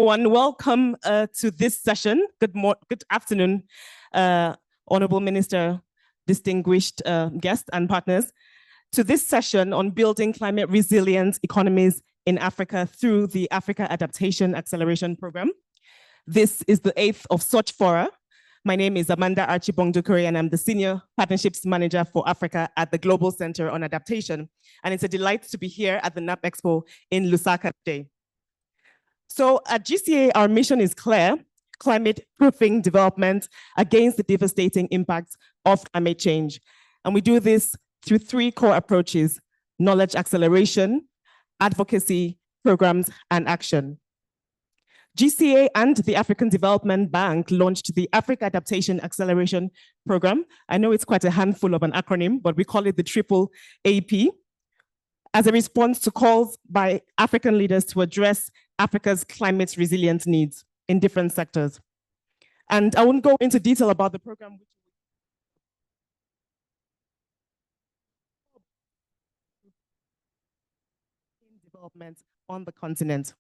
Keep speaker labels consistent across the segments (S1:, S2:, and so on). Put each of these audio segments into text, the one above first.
S1: Welcome to this session. Good afternoon, Honorable Minister, distinguished guests and partners, to this session on building climate resilient economies in Africa through the Africa Adaptation Acceleration Program. This is the 8th of such fora. My name is Amanda Archibong-Dukure, and I'm the Senior Partnerships Manager for Africa at the Global Center on Adaptation. And it's a delight to be here at the NAP Expo in Lusaka today. So at GCA, our mission is clear: climate-proofing development against the devastating impacts of climate change. And we do this through 3 core approaches: knowledge acceleration, advocacy, programs, and action. GCA and the African Development Bank launched the Africa Adaptation Acceleration Program. I know it's quite a handful of an acronym, but we call it the AAAP, as a response to calls by African leaders to address Africa's climate resilience needs in different sectors. And I won't go into detail about the program, which development on the continent.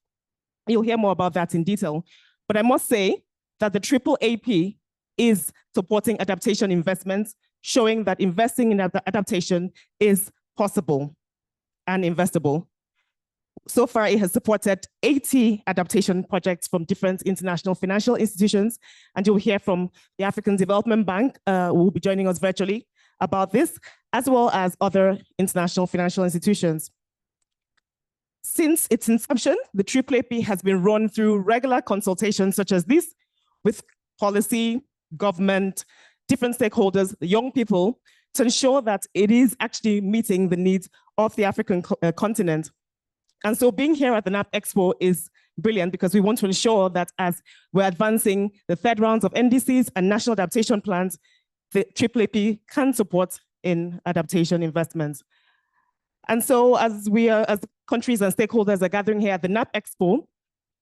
S1: You'll hear more about that in detail. But I must say that the AAAP is supporting adaptation investments, showing that investing in adaptation is possible and investable. So far, it has supported 80 adaptation projects from different international financial institutions, and you'll hear from the African Development Bank, who will be joining us virtually about this, as well as other international financial institutions. Since its inception, the AAAP has been run through regular consultations such as this with policy, government, different stakeholders, the young people, to ensure that it is actually meeting the needs of the African continent. And so being here at the NAP Expo is brilliant because we want to ensure that as we're advancing the 3rd rounds of NDCs and national adaptation plans, the AAAP can support in adaptation investments. And so as countries and stakeholders are gathering here at the NAP Expo,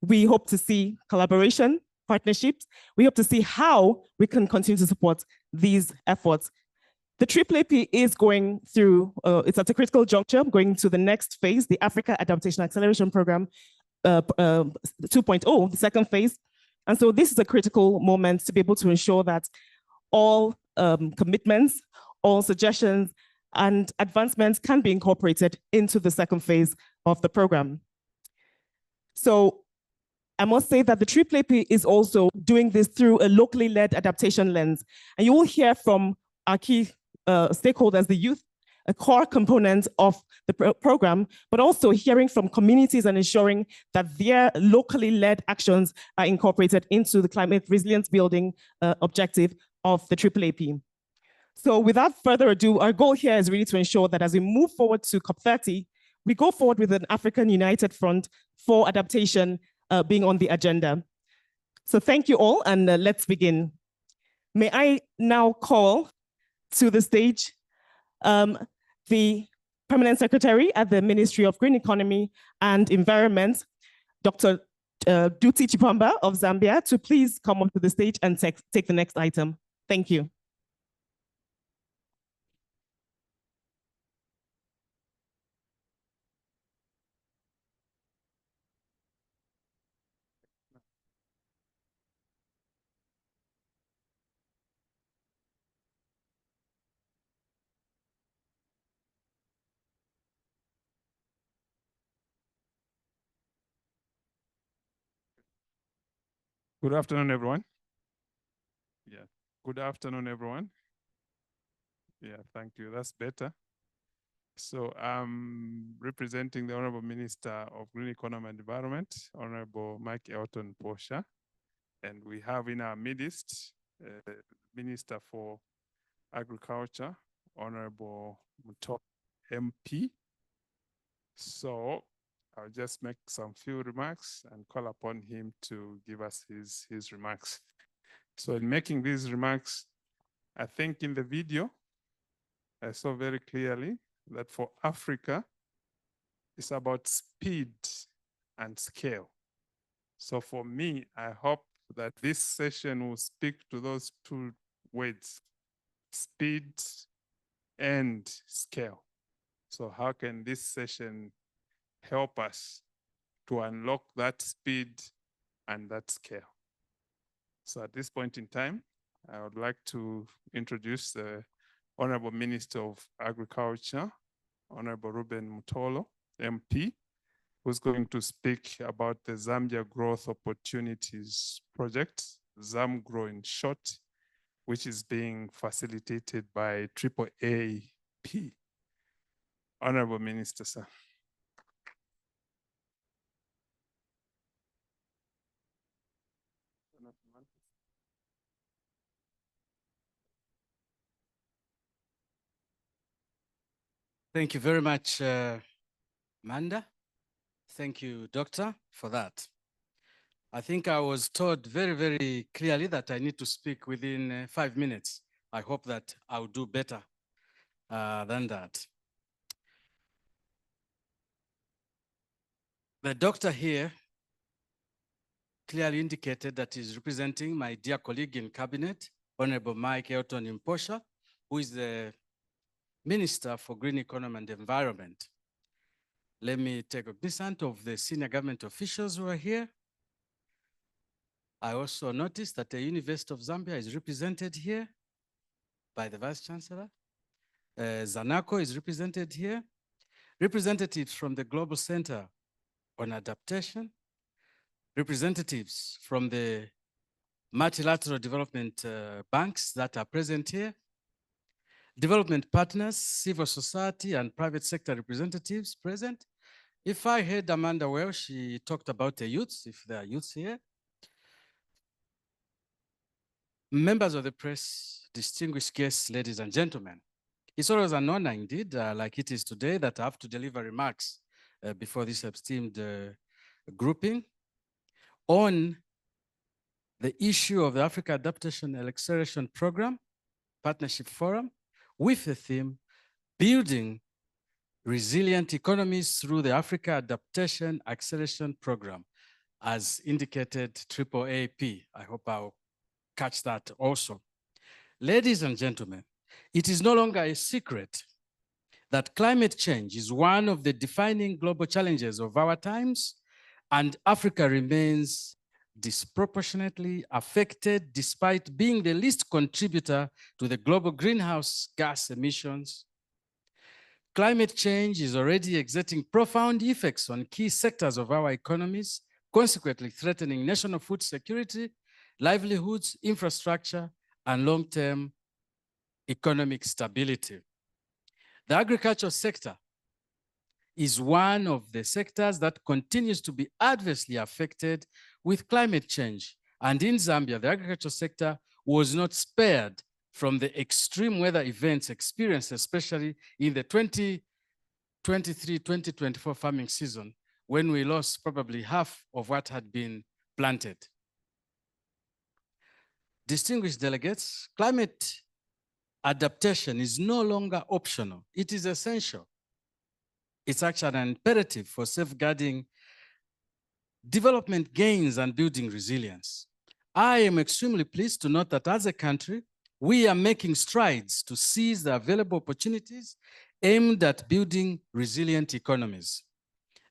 S1: we hope to see collaboration, partnerships. We hope to see how we can continue to support these efforts. The AAAP is going through, it's at a critical juncture, going to the next phase, the Africa Adaptation Acceleration Program 2.0, the 2nd phase. And so this is a critical moment to be able to ensure that all commitments, all suggestions, and advancements can be incorporated into the 2nd phase of the program. So I must say that the AAAP is also doing this through a locally led adaptation lens. And you will hear from our key stakeholders, the youth, a core component of the program, but also hearing from communities and ensuring that their locally led actions are incorporated into the climate resilience building objective of the AAAP. So without further ado, our goal here is really to ensure that as we move forward to COP30, we go forward with an African United Front for adaptation being on the agenda. So thank you all, and let's begin. May I now call to the stage the Permanent Secretary at the Ministry of Green Economy and Environment, Dr. Duty Chipamba of Zambia, to please come onto the stage and take the next item. Thank you.
S2: Good afternoon, everyone. Yeah, good afternoon, everyone. Yeah, thank you. That's better. So I'm representing the Honorable Minister of Green Economy and Environment, Honorable Mike Elton Posha. And we have in our midst Minister for Agriculture, Honorable Muto MP. So I'll just make some few remarks and call upon him to give us his remarks. So in making these remarks, I think in the video, I saw very clearly that for Africa, it's about speed and scale. So for me, I hope that this session will speak to those 2 words, speed and scale. So how can this session help us to unlock that speed and that scale. So at this point in time, I would like to introduce the Honorable Minister of Agriculture, Honorable Ruben Mutolo, MP, who's going to speak about the Zambia Growth Opportunities Project, ZAMGROW in short, which is being facilitated by AAAP. Honorable Minister, sir.
S3: Thank you very much, Manda. Thank you, Doctor, for that. I think I was told very, very clearly that I need to speak within 5 minutes. I hope that I'll do better than that. The doctor here clearly indicated that he's representing my dear colleague in cabinet, Honorable Mike Elton Imposha, who is the Minister for Green Economy and Environment. Let me take cognizance of the senior government officials who are here. I also noticed that the University of Zambia is represented here by the Vice Chancellor. Zanaco is represented here. Representatives from the Global Center on Adaptation. Representatives from the multilateral development banks that are present here. Development partners, civil society and private sector representatives present. If I heard Amanda well, she talked about the youths, if there are youths here. Members of the press, distinguished guests, ladies and gentlemen. It's always an honor indeed, like it is today, that I have to deliver remarks before this esteemed grouping on the issue of the Africa Adaptation and Acceleration Program, Partnership Forum, with the theme, Building Resilient Economies Through the Africa Adaptation Acceleration Program, as indicated AAAP. I hope I'll catch that also. Ladies and gentlemen, it is no longer a secret that climate change is one of the defining global challenges of our times, and Africa remains disproportionately affected despite being the least contributor to the global greenhouse gas emissions. Climate change is already exerting profound effects on key sectors of our economies, consequently threatening national food security, livelihoods, infrastructure, and long-term economic stability. The agricultural sector is one of the sectors that continues to be adversely affected with climate change. And in Zambia, the agricultural sector was not spared from the extreme weather events experienced, especially in the 2023-2024 farming season, when we lost probably half of what had been planted. Distinguished delegates, climate adaptation is no longer optional. It is essential. It's actually an imperative for safeguarding development gains and building resilience. I am extremely pleased to note that as a country, we are making strides to seize the available opportunities aimed at building resilient economies.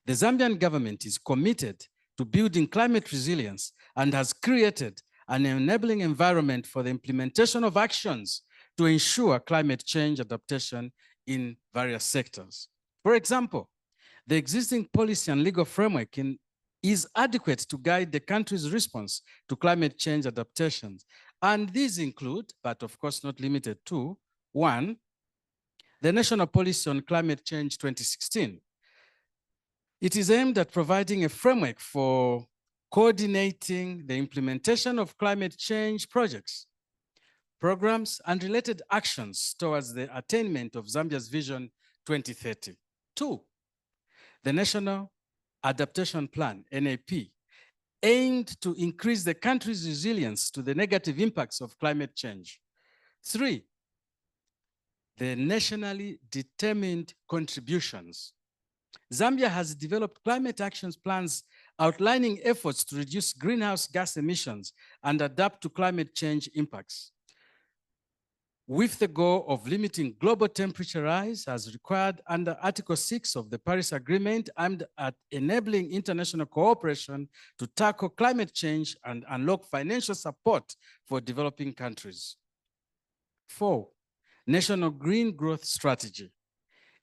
S3: The Zambian government is committed to building climate resilience and has created an enabling environment for the implementation of actions to ensure climate change adaptation in various sectors. For example, the existing policy and legal framework is adequate to guide the country's response to climate change adaptations. And these include, but of course not limited to, 1, the National Policy on Climate Change 2016. It is aimed at providing a framework for coordinating the implementation of climate change projects, programs, and related actions towards the attainment of Zambia's Vision 2030. 2, the National Adaptation Plan, NAP, aimed to increase the country's resilience to the negative impacts of climate change. 3, the nationally determined contributions. Zambia has developed climate action plans outlining efforts to reduce greenhouse gas emissions and adapt to climate change impacts. with the goal of limiting global temperature rise as required under Article 6 of the Paris Agreement and at enabling international cooperation to tackle climate change and unlock financial support for developing countries. 4, National Green Growth Strategy,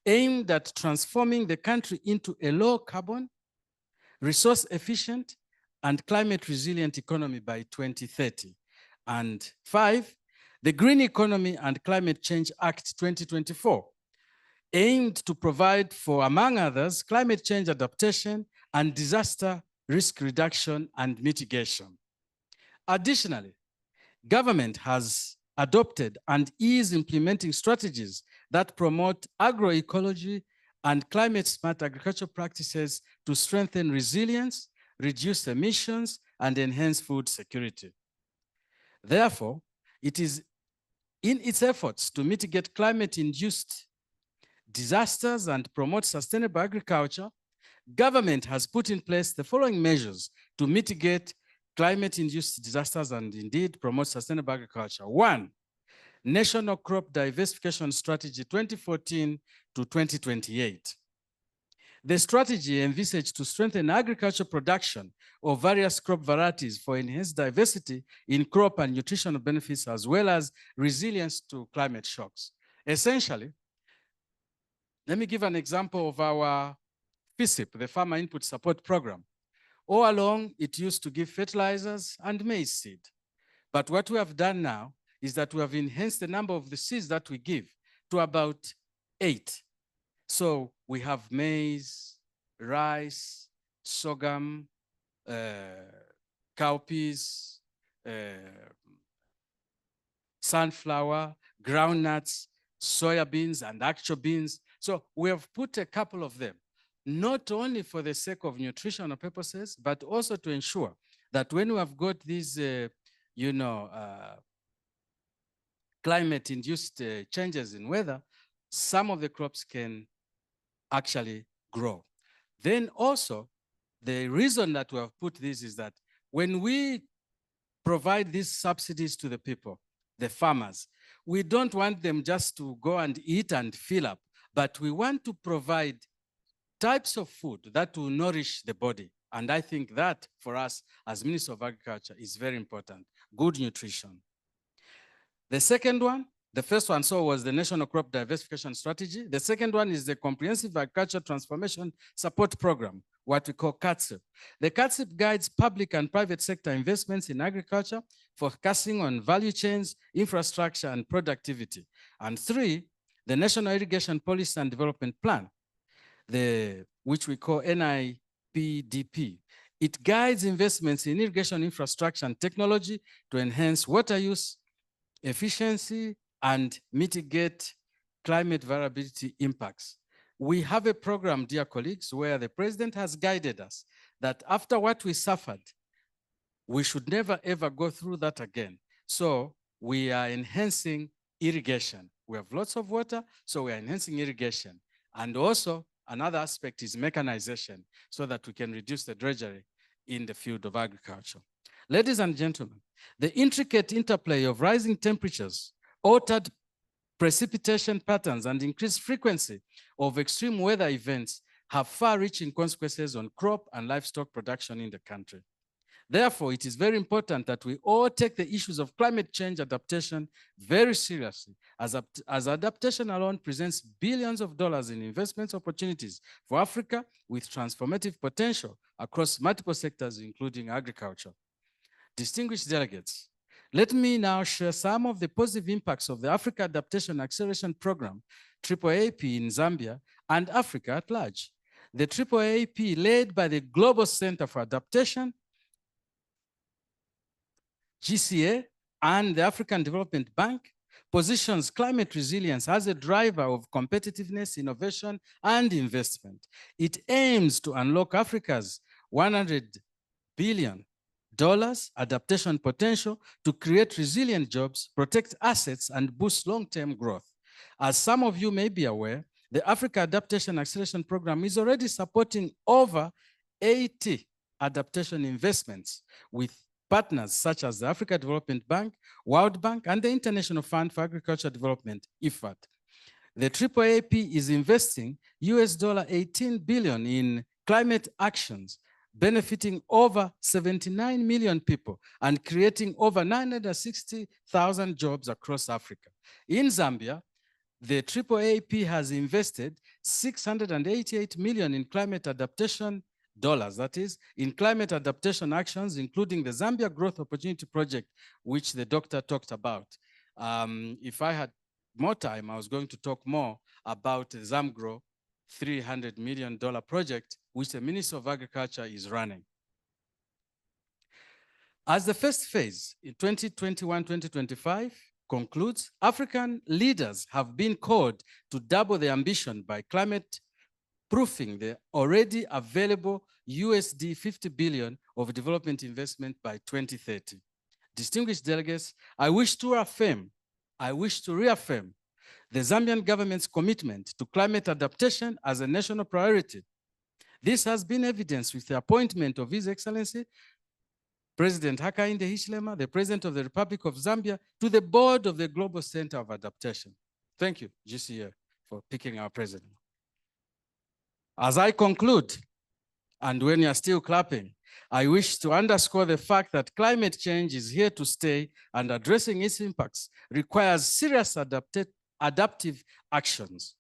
S3: aimed at transforming the country into a low carbon, resource efficient, and climate resilient economy by 2030. And 5, the Green Economy and Climate Change Act 2024, aimed to provide for, among others, climate change adaptation and disaster risk reduction and mitigation. Additionally, government has adopted and is implementing strategies that promote agroecology and climate-smart agricultural practices to strengthen resilience, reduce emissions, and enhance food security. Therefore, it is in its efforts to mitigate climate-induced disasters and promote sustainable agriculture, government has put in place the following measures to mitigate climate-induced disasters and indeed promote sustainable agriculture. 1, National Crop Diversification Strategy 2014 to 2028. The strategy envisaged to strengthen agricultural production of various crop varieties for enhanced diversity in crop and nutritional benefits, as well as resilience to climate shocks. Essentially, let me give an example of our FISIP, the Farmer Input Support Program. All along, it used to give fertilizers and maize seed. But what we have done now is that we have enhanced the number of the seeds that we give to about 8. So we have maize, rice, sorghum, cowpeas, sunflower, groundnuts, soya beans, and actual beans. So we have put a couple of them, not only for the sake of nutritional purposes, but also to ensure that when we have got these, climate-induced changes in weather, some of the crops can actually grow. Then also, the reason that we have put this is that when we provide these subsidies to the people, the farmers, we don't want them just to go and eat and fill up, but we want to provide types of food that will nourish the body. And I think that for us as Minister of Agriculture is very important, good nutrition. The second one, the first one was the National Crop Diversification Strategy. The second one is the Comprehensive Agriculture Transformation Support Program, what we call CATSIP. The CATSIP guides public and private sector investments in agriculture, focusing on value chains, infrastructure, and productivity. And 3, the National Irrigation Policy and Development Plan, which we call NIPDP. It guides investments in irrigation infrastructure and technology to enhance water use, efficiency, and mitigate climate variability impacts. We have a program, dear colleagues, where the president has guided us that after what we suffered, we should never ever go through that again. So we are enhancing irrigation. We have lots of water, so we are enhancing irrigation. And also another aspect is mechanization so that we can reduce the drudgery in the field of agriculture. Ladies and gentlemen, the intricate interplay of rising temperatures, altered precipitation patterns, and increased frequency of extreme weather events have far-reaching consequences on crop and livestock production in the country. Therefore, it is very important that we all take the issues of climate change adaptation very seriously, as adaptation alone presents billions of dollars in investment opportunities for Africa with transformative potential across multiple sectors, including agriculture. Distinguished delegates, let me now share some of the positive impacts of the Africa Adaptation Acceleration Program, AAAP in Zambia, and Africa at large. The AAAP, led by the Global Center for Adaptation, GCA, and the African Development Bank, positions climate resilience as a driver of competitiveness, innovation, and investment. It aims to unlock Africa's $100 billion adaptation potential to create resilient jobs, protect assets, and boost long-term growth. As some of you may be aware, the Africa Adaptation Acceleration Program is already supporting over 80 adaptation investments with partners such as the Africa Development Bank, World Bank, and the International Fund for Agricultural Development, IFAD. The AAAP is investing US$18 billion in climate actions, benefiting over 79 million people and creating over 960,000 jobs across Africa. In Zambia, the AAAP has invested 688 million in climate adaptation dollars, that is, in climate adaptation actions, including the Zambia Growth Opportunity Project, which the doctor talked about. If I had more time, I was going to talk more about the ZamGrow $300 million project, which the Ministry of Agriculture is running. As the first phase in 2021-2025 concludes, African leaders have been called to double their ambition by climate proofing the already available $50 billion of development investment by 2030. Distinguished delegates, I wish to reaffirm the Zambian government's commitment to climate adaptation as a national priority. This has been evidenced with the appointment of His Excellency President Hakainde Hichilema, the President of the Republic of Zambia, to the board of the Global Center of Adaptation. Thank you, GCA, for picking our president. As I conclude, and when you are still clapping, I wish to underscore the fact that climate change is here to stay, and addressing its impacts requires serious adaptive actions.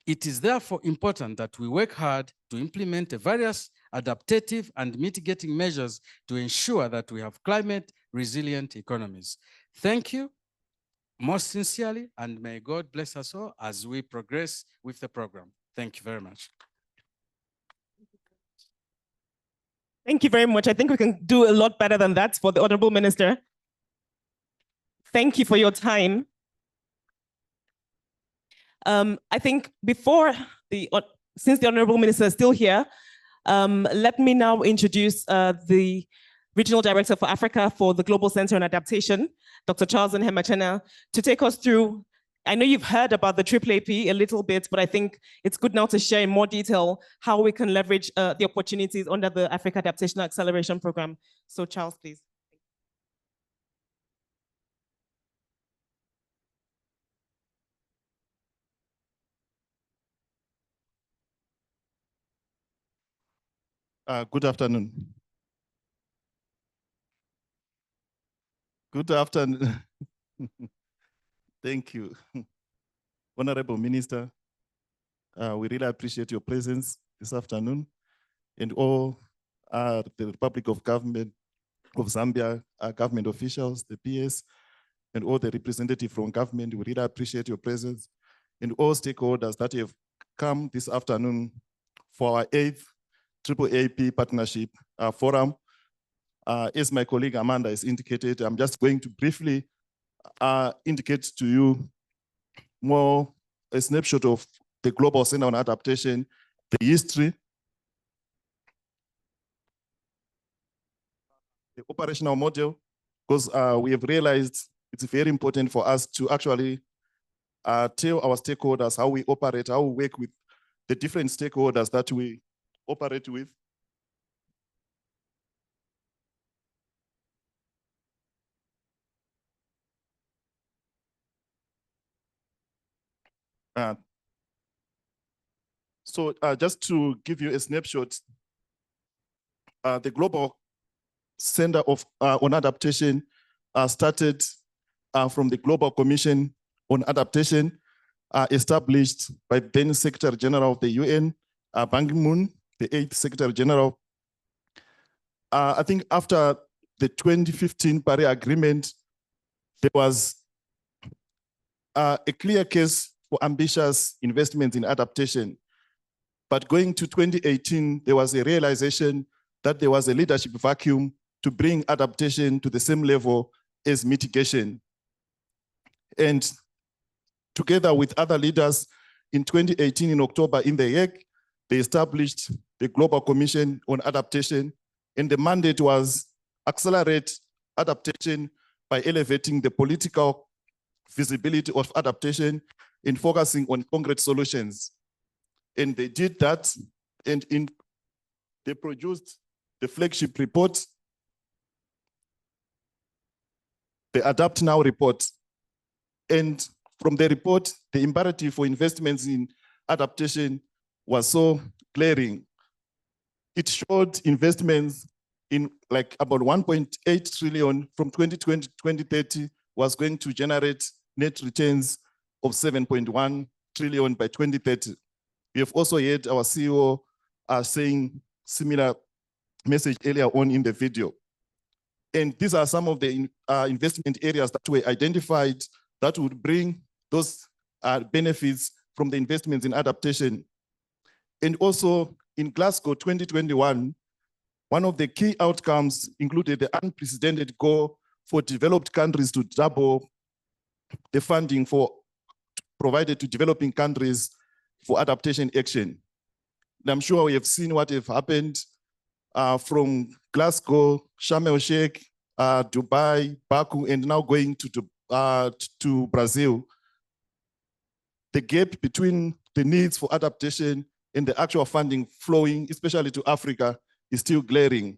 S3: It is therefore important that we work hard to implement the various adaptive and mitigating measures to ensure that we have climate resilient economies. Thank you most sincerely, and may God bless us all as we progress with the program. Thank you very much.
S1: Thank you very much. I think we can do a lot better than that for the Honorable Minister. Thank you for your time. I think since the Honorable Minister is still here, let me now introduce the Regional Director for Africa for the Global Center on Adaptation, Dr. Charles Nhemachena, to take us through. I know you've heard about the AAAP a little bit, but I think it's good now to share in more detail how we can leverage the opportunities under the Africa Adaptation Acceleration Program. So Charles, please.
S4: Good afternoon. Good afternoon. Thank you. Honorable Minister, we really appreciate your presence this afternoon, and all the Republic of Government of Zambia, government officials, the PS, and all the representatives from government. We really appreciate your presence, and all stakeholders that have come this afternoon for our 8th AAAP Partnership Forum. As my colleague Amanda has indicated, I'm just going to briefly indicate to you more a snapshot of the Global Center on Adaptation, the history, the operational model, because we have realized it's very important for us to actually tell our stakeholders how we operate, how we work with the different stakeholders that we operate with. So just to give you a snapshot, the Global Center on Adaptation started from the Global Commission on Adaptation, established by then Secretary General of the UN, Ban Ki-moon, the 8th Secretary General. I think after the 2015 Paris Agreement, there was a clear case for ambitious investments in adaptation. But going to 2018, there was a realization that there was a leadership vacuum to bring adaptation to the same level as mitigation. And together with other leaders, in 2018, in October, in The Hague, they established the Global Commission on Adaptation, and the mandate was accelerate adaptation by elevating the political visibility of adaptation and focusing on concrete solutions. And they did that, and they produced the flagship report, the Adapt Now report. And from the report, the imperative for investments in adaptation was so glaring. It showed investments in like about 1.8 trillion from 2020 to 2030 was going to generate net returns of 7.1 trillion by 2030. We have also heard our CEO saying similar message earlier on in the video. And these are some of the investment areas that were identified that would bring those benefits from the investments in adaptation. And also in Glasgow 2021, one of the key outcomes included the unprecedented goal for developed countries to double the funding provided to developing countries for adaptation action. And I'm sure we have seen what have happened from Glasgow, Sharm el-Sheikh, Dubai, Baku, and now going to Brazil. The gap between the needs for adaptation and the actual funding flowing, especially to Africa, is still glaring.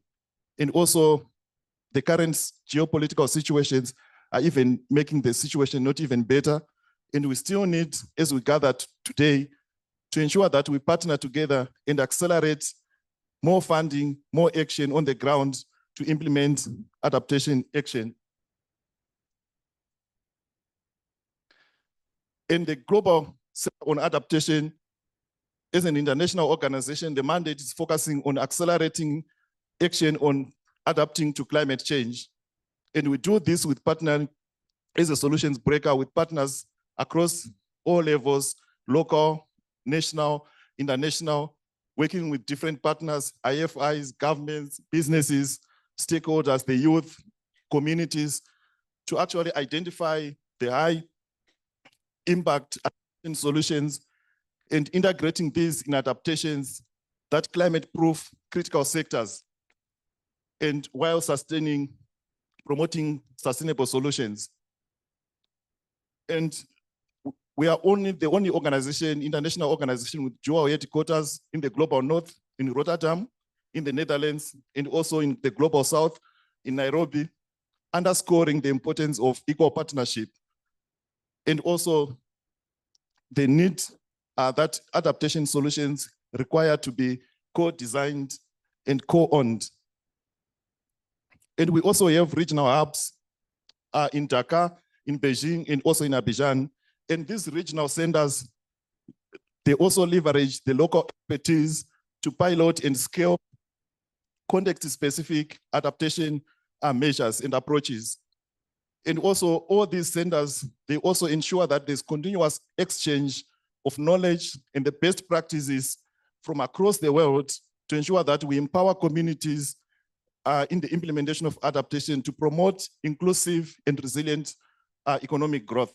S4: And also the current geopolitical situations are even making the situation not even better. And we still need, as we gathered today, to ensure that we partner together and accelerate more funding, more action on the ground to implement adaptation action. In the Global Center on Adaptation, as an international organization, the mandate is focusing on accelerating action on adapting to climate change. And we do this with partnering as a solutions breaker with partners across all levels, local, national, international, working with different partners, IFIs, governments, businesses, stakeholders, the youth, communities, to actually identify the high impact solutions and integrating these in adaptations that climate-proof critical sectors, and while promoting sustainable solutions. And we are the only organization, international organization with dual headquarters in the Global North, in Rotterdam, in the Netherlands, and also in the Global South, in Nairobi, underscoring the importance of equal partnership. And also the need that adaptation solutions require to be co-designed and co-owned. And we also have regional hubs in Dakar, in Beijing, and also in Abidjan. And these regional centers, they also leverage the local expertise to pilot and scale context-specific adaptation measures and approaches. And also all these centers, they also ensure that there's continuous exchange of knowledge and the best practices from across the world to ensure that we empower communities in the implementation of adaptation to promote inclusive and resilient economic growth.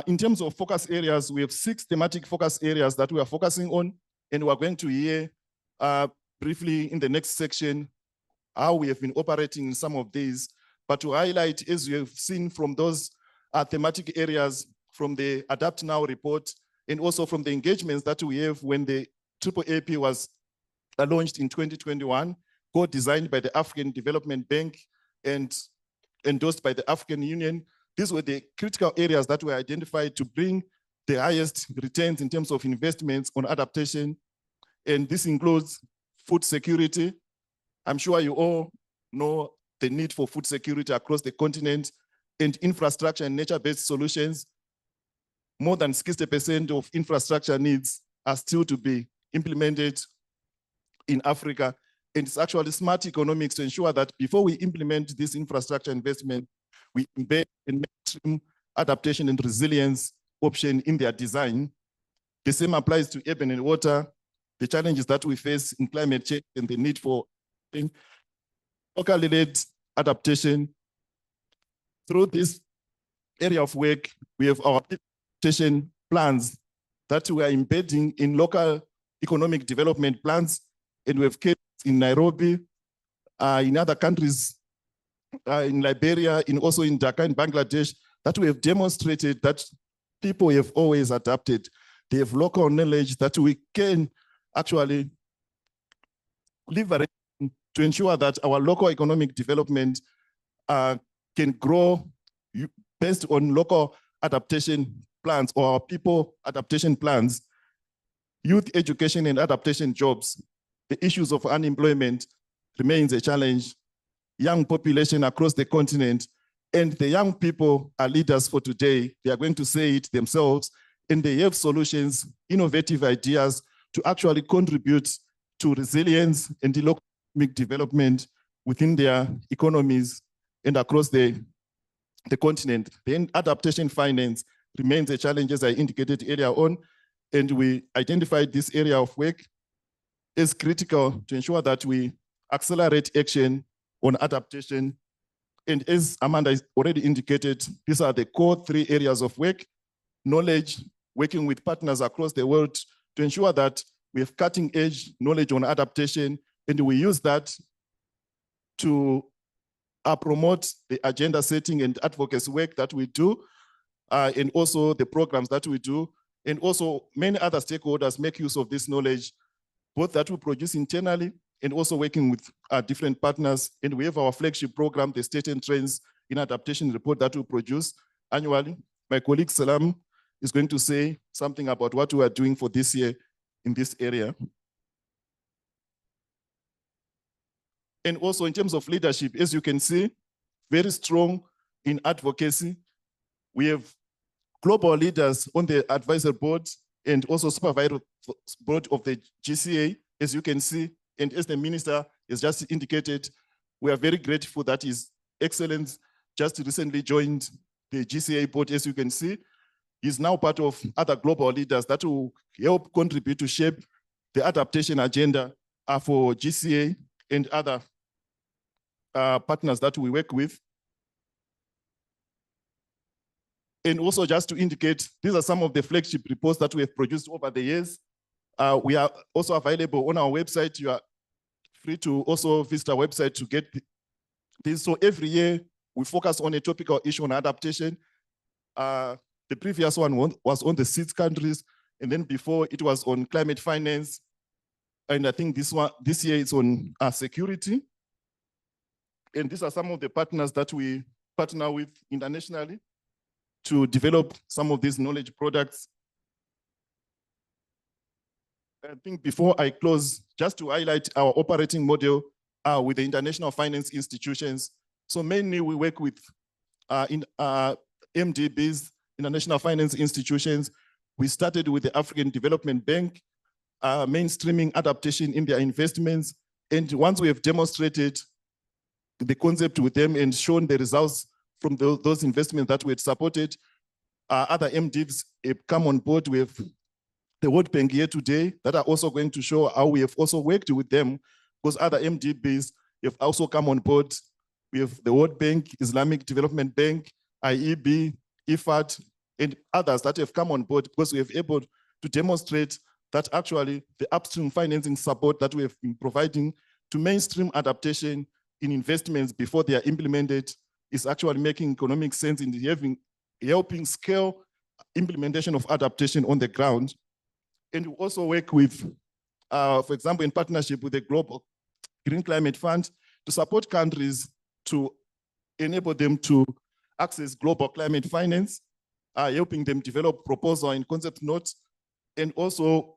S4: In terms of focus areas, we have 6 thematic focus areas that we are focusing on, and we're going to hear briefly in the next section how we have been operating in some of these. But to highlight, as you have seen from those thematic areas from the Adapt Now report, and also from the engagements that we have when the AAAP was launched in 2021, co-designed by the African Development Bank and endorsed by the African Union. These were the critical areas that were identified to bring the highest returns in terms of investments on adaptation. And this includes food security. I'm sure you all know the need for food security across the continent, and infrastructure and nature-based solutions. More than 60% of infrastructure needs are still to be implemented in Africa. And it's actually smart economics to ensure that before we implement this infrastructure investment, we embed and mainstream adaptation and resilience option in their design. The same applies to urban and water, the challenges that we face in climate change and the need for locally led adaptation. Through this area of work, we have our adaptation plans that we are embedding in local economic development plans, and we have cases in Nairobi, in other countries, in Liberia, and also in Dhaka in Bangladesh, that we have demonstrated that people have always adapted. They have local knowledge that we can actually leverage to ensure that our local economic development can grow based on local adaptation plans or our people adaptation plans, youth education and adaptation jobs. The issues of unemployment remains a challenge. Young population across the continent, and the young people are leaders for today. They are going to say it themselves, and they have solutions, innovative ideas to actually contribute to resilience and the local economic development within their economies and across the continent. Then adaptation finance remains a challenge, as I indicated earlier on, and we identified this area of work as critical to ensure that we accelerate action on adaptation. And as Amanda already indicated, these are the core 3 areas of work: knowledge, working with partners across the world to ensure that we have cutting edge knowledge on adaptation, and we use that to promote the agenda setting and advocacy work that we do, and also the programs that we do, and also many other stakeholders make use of this knowledge, both that we produce internally and also working with different partners. And we have our flagship program, the State and Trends in Adaptation report that we produce annually. My colleague Salam is going to say something about what we are doing for this year in this area. And also in terms of leadership, as you can see, very strong in advocacy. We have global leaders on the advisory board and also supervisory board of the GCA, as you can see. And as the minister has just indicated, we are very grateful that His Excellency just recently joined the GCA board, as you can see. He's now part of other global leaders that will help contribute to shape the adaptation agenda for GCA and other partners that we work with. And also just to indicate, these are some of the flagship reports that we have produced over the years. We are also available on our website. You are free to also visit our website to get this. So every year we focus on a topical issue on adaptation. The previous one was on the 6 countries, and then before it was on climate finance. And I think this year it's on security. And these are some of the partners that we partner with internationally to develop some of these knowledge products. I think before I close, just to highlight our operating model with the international finance institutions. So mainly we work with MDBs, international finance institutions. We started with the African Development Bank, mainstreaming adaptation in their investments. And once we have demonstrated the concept with them and shown the results from those investments that we had supported, other MDBs have come on board. We have the World Bank here today that are also going to show how we have also worked with them, because other MDBs have also come on board. We have the World Bank, Islamic Development Bank, IEB, IFAD, and others that have come on board because we have able to demonstrate that actually the upstream financing support that we have been providing to mainstream adaptation in investments before they are implemented is actually making economic sense in helping scale implementation of adaptation on the ground. And we also work with, for example, in partnership with the Global Green Climate Fund to support countries to enable them to access global climate finance, helping them develop proposal and concept notes, and also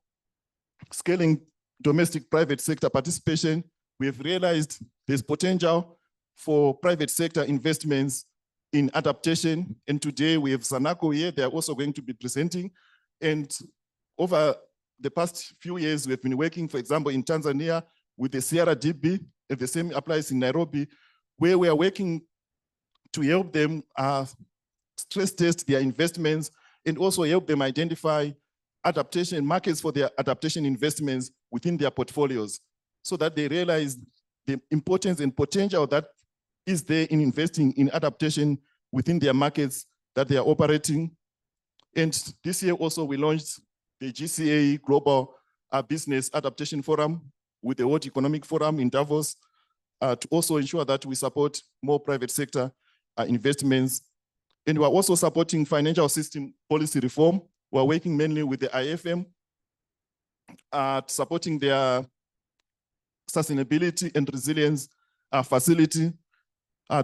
S4: scaling domestic private sector participation. We have realized there's potential for private sector investments in adaptation. And today we have Sanako here. They are also going to be presenting. And over the past few years, we have been working, for example, in Tanzania with the CRDB, and the same applies in Nairobi, where we are working to help them stress test their investments and also help them identify adaptation markets for their adaptation investments within their portfolios, so that they realize the importance and potential that is there in investing in adaptation within their markets that they are operating. And this year also we launched the GCA Global Business Adaptation Forum with the World Economic Forum in Davos to also ensure that we support more private sector investments. And we're also supporting financial system policy reform. We're working mainly with the IFM, supporting their sustainability and resilience facility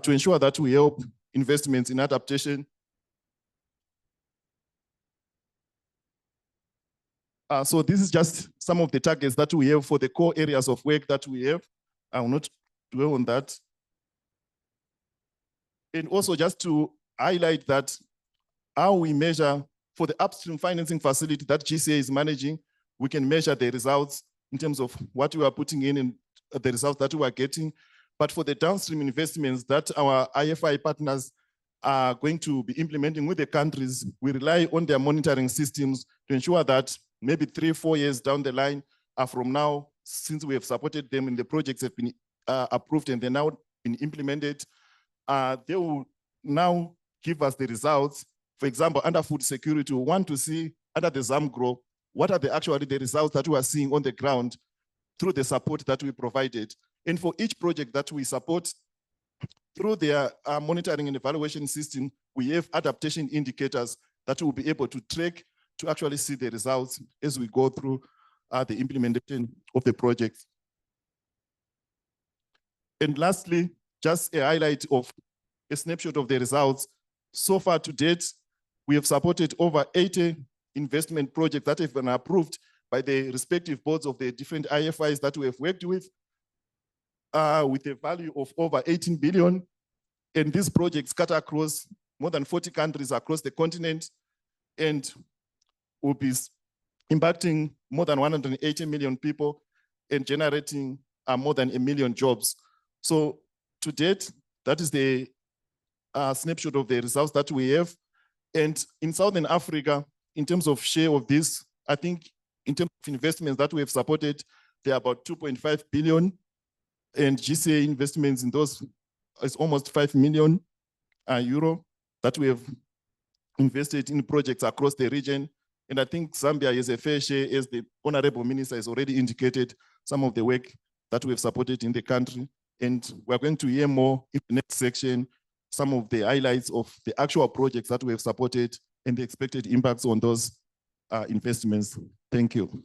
S4: to ensure that we help investments in adaptation. So this is just some of the targets that we have for the core areas of work that we have. I will not dwell on that. And also just to highlight that how we measure for the upstream financing facility that GCA is managing, we can measure the results in terms of what we are putting in and the results that we are getting. But for the downstream investments that our IFI partners are going to be implementing with the countries, we rely on their monitoring systems to ensure that maybe 3-4 years down the line from now, since we have supported them and the projects have been approved and they're now been implemented, they will now give us the results. For example, under food security, we want to see under the ZAMGRO, what are actually the results that we are seeing on the ground through the support that we provided. And for each project that we support, through their monitoring and evaluation system, we have adaptation indicators that we'll be able to track to actually see the results as we go through the implementation of the project. And lastly, just a highlight of a snapshot of the results. So far to date, we have supported over 80 investment projects that have been approved by the respective boards of the different IFIs that we have worked with a value of over 18 billion. And these projects cut across more than 40 countries across the continent and will be impacting more than 180 million people and generating more than 1 million jobs. So to date, that is the snapshot of the results that we have. And in Southern Africa, in terms of share of this, I think in terms of investments that we have supported, they're about 2.5 billion. And GCA investments in those is almost 5 million euro that we have invested in projects across the region. And I think Zambia is a fair share, as the Honorable Minister has already indicated some of the work that we have supported in the country. And we're going to hear more in the next section, some of the highlights of the actual projects that we have supported and the expected impacts on those investments. Thank you.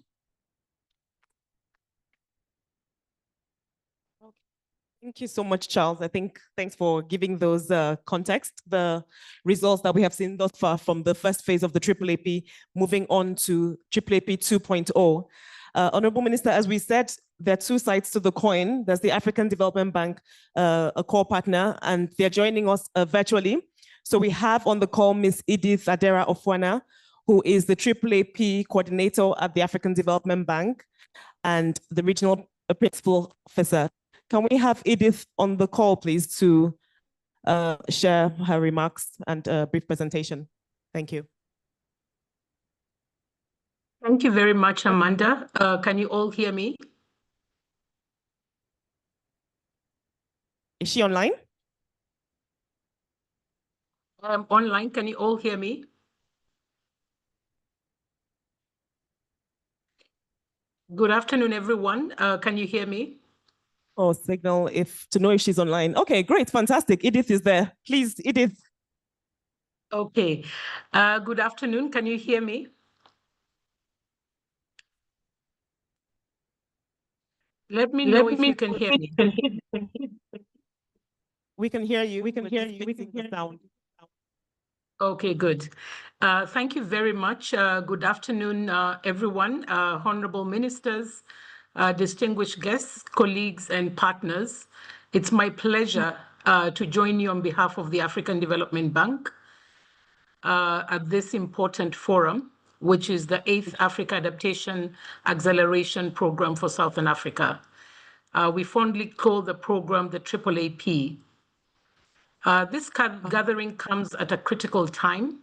S1: Thank you so much, Charles. I think thanks for giving those context, the results that we have seen thus far from the first phase of the AAAP, moving on to AAAP 2.0. Honorable Minister, as we said, there are two sides to the coin. There's the African Development Bank, a core partner, and they're joining us virtually. So we have on the call Ms. Edith Adera Ofwana, who is the AAAP coordinator at the African Development Bank and the regional principal officer. Can we have Edith on the call, please, to share her remarks and a brief presentation? Thank you.
S5: Thank you very much, Amanda. Can you all hear me?
S1: Is she online?
S5: I'm online. Can you all hear me? Good afternoon, everyone. Can you hear me?
S1: Oh, signal to know if she's online. Okay, great, fantastic. Edith is there. Please, Edith.
S5: Okay. Good afternoon. Can you hear me? Let me know if you can hear me.
S1: We can hear you. We can hear you. We can hear the sound.
S5: Okay, good. Thank you very much. Good afternoon, everyone, honorable ministers, distinguished guests, colleagues, and partners. It's my pleasure to join you on behalf of the African Development Bank at this important forum, which is the 8th Africa Adaptation Acceleration Program for Southern Africa. We fondly call the program the AAAP. This gathering comes at a critical time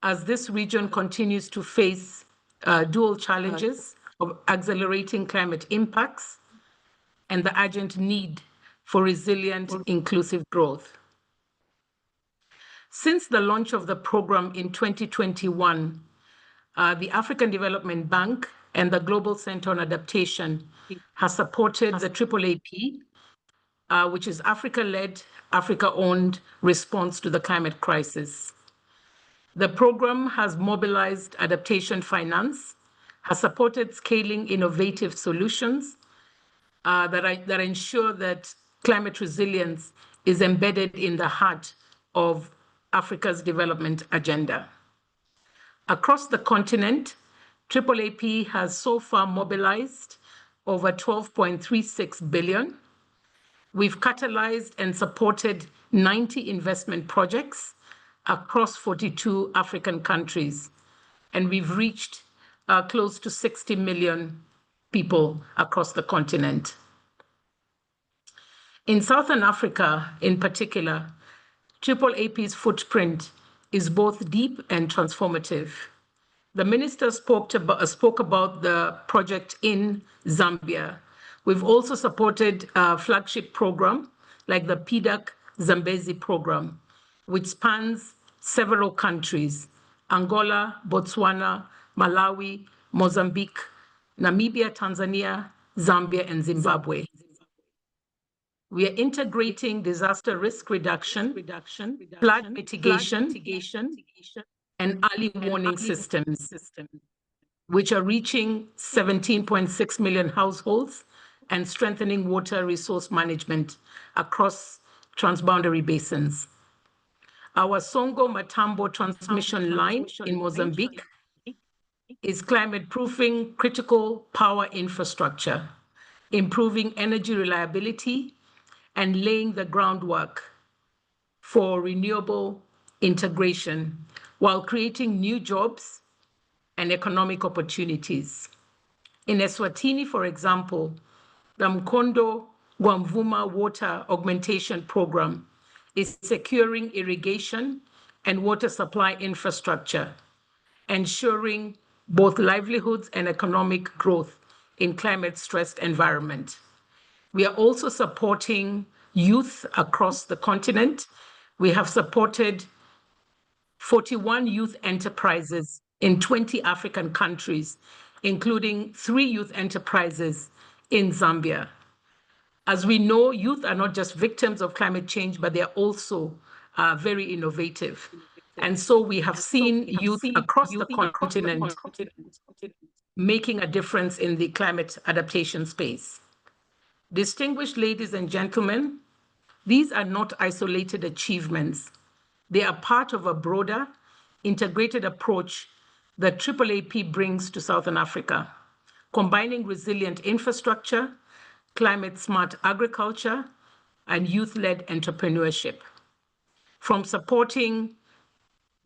S5: as this region continues to face dual challenges of accelerating climate impacts and the urgent need for resilient, inclusive growth. Since the launch of the program in 2021, the African Development Bank and the Global Center on Adaptation has supported the AAAP, which is Africa-led, Africa-owned response to the climate crisis. The program has mobilized adaptation finance, has supported scaling innovative solutions, that ensure that climate resilience is embedded in the heart of Africa's development agenda. Across the continent, AAAP has so far mobilized over 12.36 billion. We've catalyzed and supported 90 investment projects across 42 African countries, and we've reached close to 60 million people across the continent. In Southern Africa, in particular, AAAP's footprint is both deep and transformative. The minister spoke about the project in Zambia. We've also supported a flagship program like the PDAC Zambezi program, which spans several countries: Angola, Botswana, Malawi, Mozambique, Namibia, Tanzania, Zambia, and Zimbabwe. We are integrating disaster risk reduction, flood mitigation, and early warning systems, which are reaching 17.6 million households and strengthening water resource management across transboundary basins. Our Songo Matambo transmission line in Mozambique is climate-proofing critical power infrastructure, improving energy reliability, and laying the groundwork for renewable integration while creating new jobs and economic opportunities. In Eswatini, for example, the Mkondo Gwamvuma Water Augmentation Program is securing irrigation and water supply infrastructure, ensuring both livelihoods and economic growth in climate-stressed environment. We are also supporting youth across the continent. We have supported 41 youth enterprises in 20 African countries, including 3 youth enterprises in Zambia. As we know, youth are not just victims of climate change, but they are also very innovative. And so we have seen youth across the continent making a difference in the climate adaptation space. Distinguished ladies and gentlemen, these are not isolated achievements. They are part of a broader, integrated approach that AAAP brings to Southern Africa, combining resilient infrastructure, climate-smart agriculture, and youth-led entrepreneurship. From supporting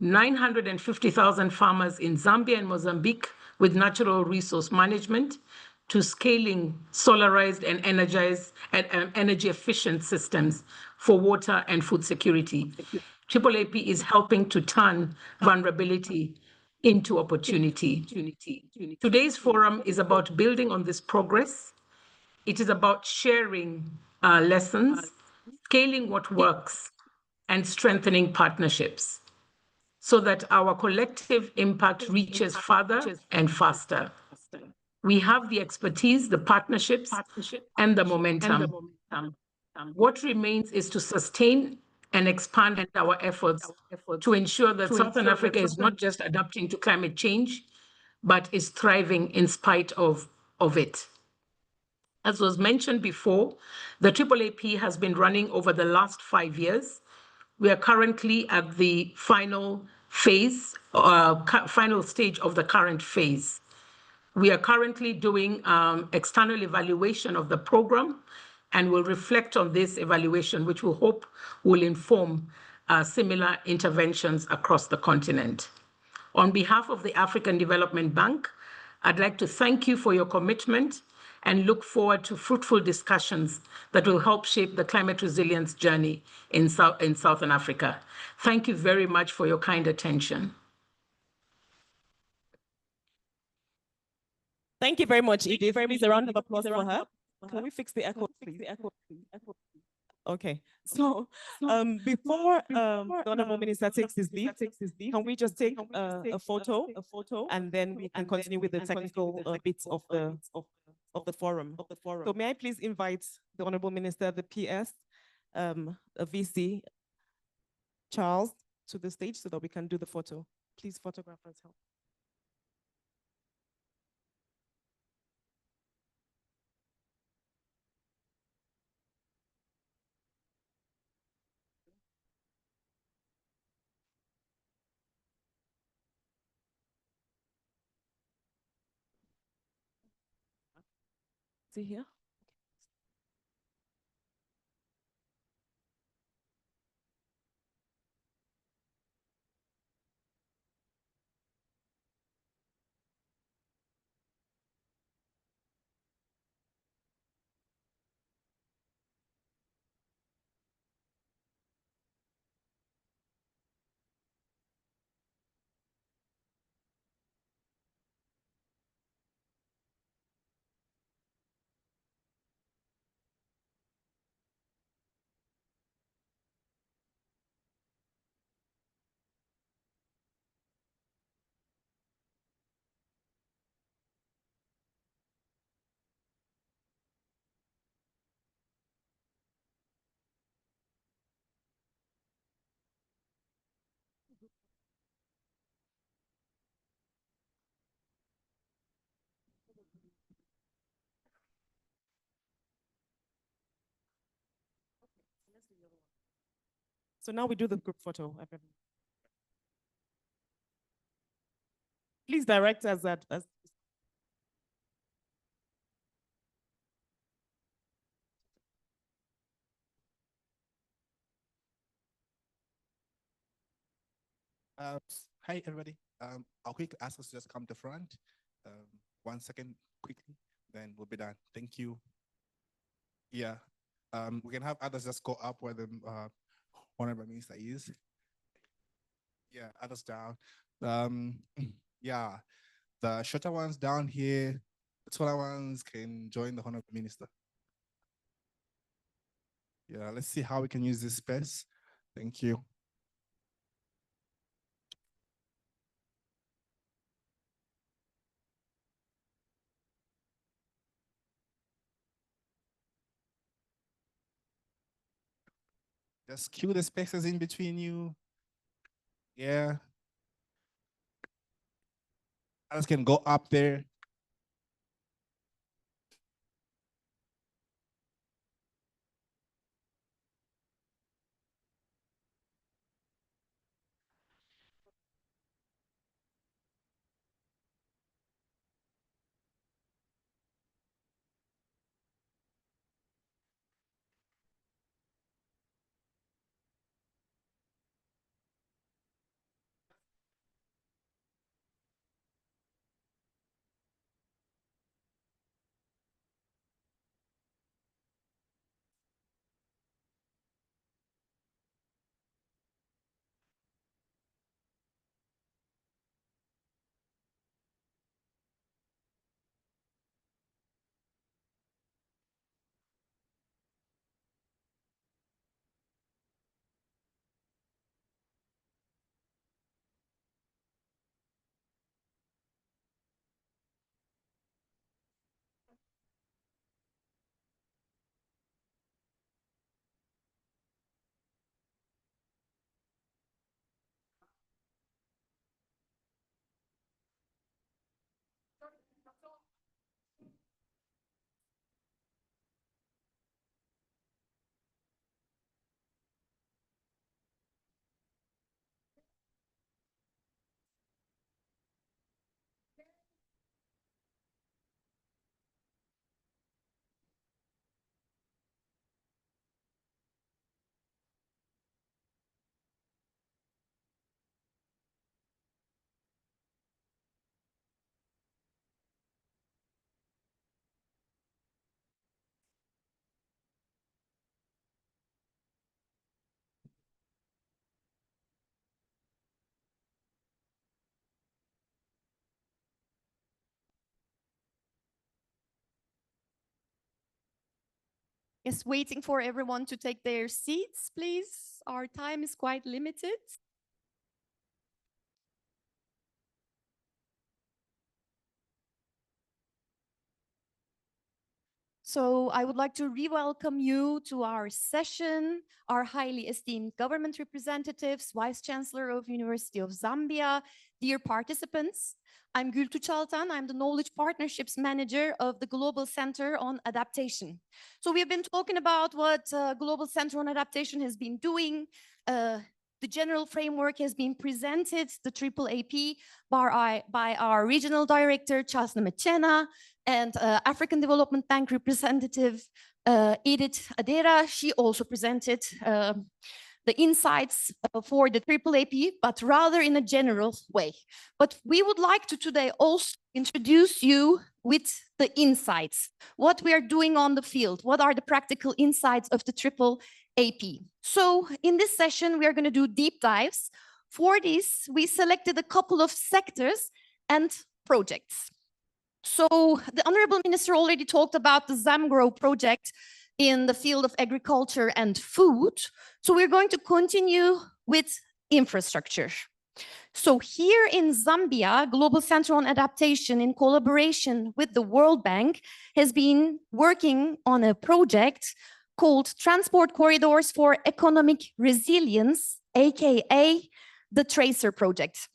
S5: 950,000 farmers in Zambia and Mozambique with natural resource management, to scaling solarized and energy-efficient systems for water and food security. AAAP is helping to turn vulnerability into opportunity. Today's forum is about building on this progress. It is about sharing lessons, scaling what works, and strengthening partnerships so that our collective impact reaches farther and faster. We have the expertise, the partnerships, and the momentum. What remains is to sustain and expand our efforts to ensure that Southern Africa is not just adapting to climate change, but is thriving in spite of it. As was mentioned before, the AAAP has been running over the last 5 years. We are currently at the final phase, final stage of the current phase. We are currently doing external evaluation of the program, and we'll reflect on this evaluation, which we hope will inform similar interventions across the continent. On behalf of the African Development Bank, I'd like to thank you for your commitment and look forward to fruitful discussions that will help shape the climate resilience journey in Southern Africa. Thank you very much for your kind attention.
S1: Thank you very much, Edith. Please, a round of applause for her. Can we fix the echo, please? Okay. So before the Honorable Minister takes his leave, can we just take a photo, and then we can continue with the technical bits of the forum. So may I please invite the Honorable Minister, the PS, a VC, Charles, to the stage so that we can do the photo. Please photograph us help. See here? So now we do the group photo. Please direct us at as
S6: Hi, everybody. I'll quickly ask us to just come to front. 1 second, quickly, then we'll be done. Thank you. Yeah, we can have others just go up where the honorable minister is. Yeah, others down. Yeah, the shorter ones down here, the taller ones can join the honorable minister. Yeah, let's see how we can use this space. Thank you. Just cue the spaces in between you. Yeah. Others can go up there.
S7: Just waiting for everyone to take their seats, please. Our time is quite limited. So I would like to re-welcome you to our session, our highly esteemed government representatives, Vice Chancellor of University of Zambia, dear participants. I'm Gültü Çaltan. I'm the Knowledge Partnerships Manager of the Global Center on Adaptation. So we've been talking about what Global Center on Adaptation has been doing. The general framework has been presented, the AAAP, by our Regional Director, Chasna Mechena, and African Development Bank representative Edith Adera. She also presented the insights for the AAAP, but rather in a general way. But we would like to today also introduce you with the insights, what we are doing on the field, what are the practical insights of the AAAP. So in this session, we are going to do deep dives. For this, we selected a couple of sectors and projects. So the Honorable Minister already talked about the ZamGrow project in the field of agriculture and food. So we're going to continue with infrastructure. So here in Zambia, Global Center on Adaptation, in collaboration with the World Bank, has been working on a project called Transport Corridors for Economic Resilience, aka the Tracer Project.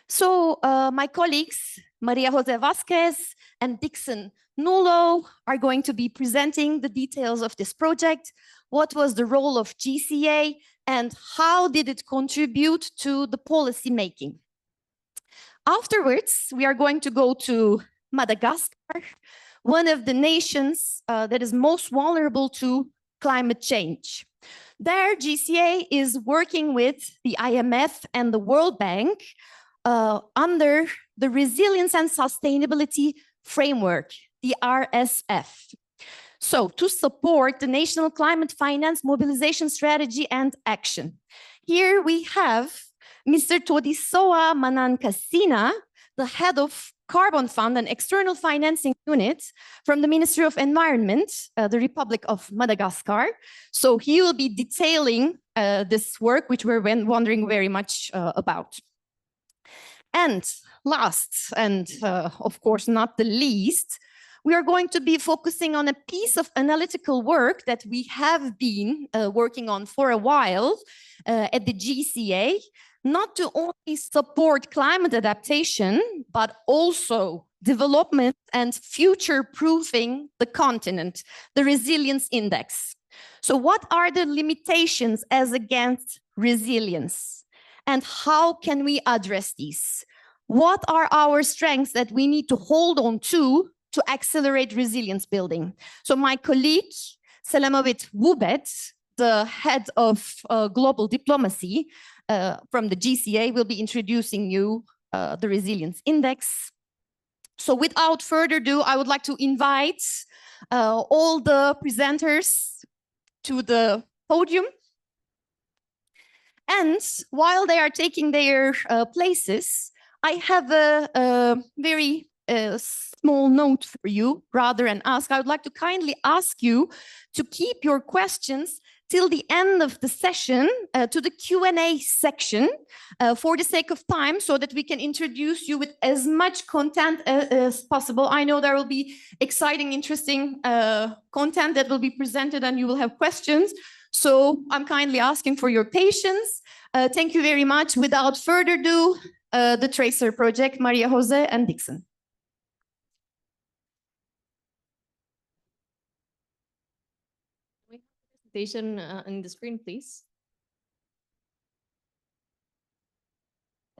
S7: So my colleagues, Maria Jose Vasquez and Dixon Nulo, are going to be presenting the details of this project. What was the role of GCA and how did it contribute to the policy making? Afterwards, we are going to go to Madagascar, one of the nations that is most vulnerable to climate change. There, GCA is working with the IMF and the World Bank under the Resilience and Sustainability Framework, the RSF. So to support the National Climate Finance Mobilization Strategy and Action. Here we have Mr. Todisoa Manankasina, the head of Carbon Fund and External Financing Unit from the Ministry of Environment, the Republic of Madagascar. So he will be detailing this work, which we're wondering very much about. And last, and of course not the least, we are going to be focusing on a piece of analytical work that we have been working on for a while at the GCA, not to only support climate adaptation, but also development and future-proofing the continent, the resilience index. So what are the limitations as against resilience? And how can we address these? What are our strengths that we need to hold on to accelerate resilience building? So my colleague, Selamowit Wubet, the head of global diplomacy from the GCA, will be introducing you the resilience index. So without further ado, I would like to invite all the presenters to the podium. And while they are taking their places, I have a very small note for you, rather than ask. I would like to kindly ask you to keep your questions till the end of the session to the Q&A section for the sake of time, so that we can introduce you with as much content as possible. I know there will be exciting, interesting content that will be presented and you will have questions. So I'm kindly asking for your patience. Thank you very much. Without further ado, the Tracer Project, Maria Jose and Dixon. Presentation on the screen, please.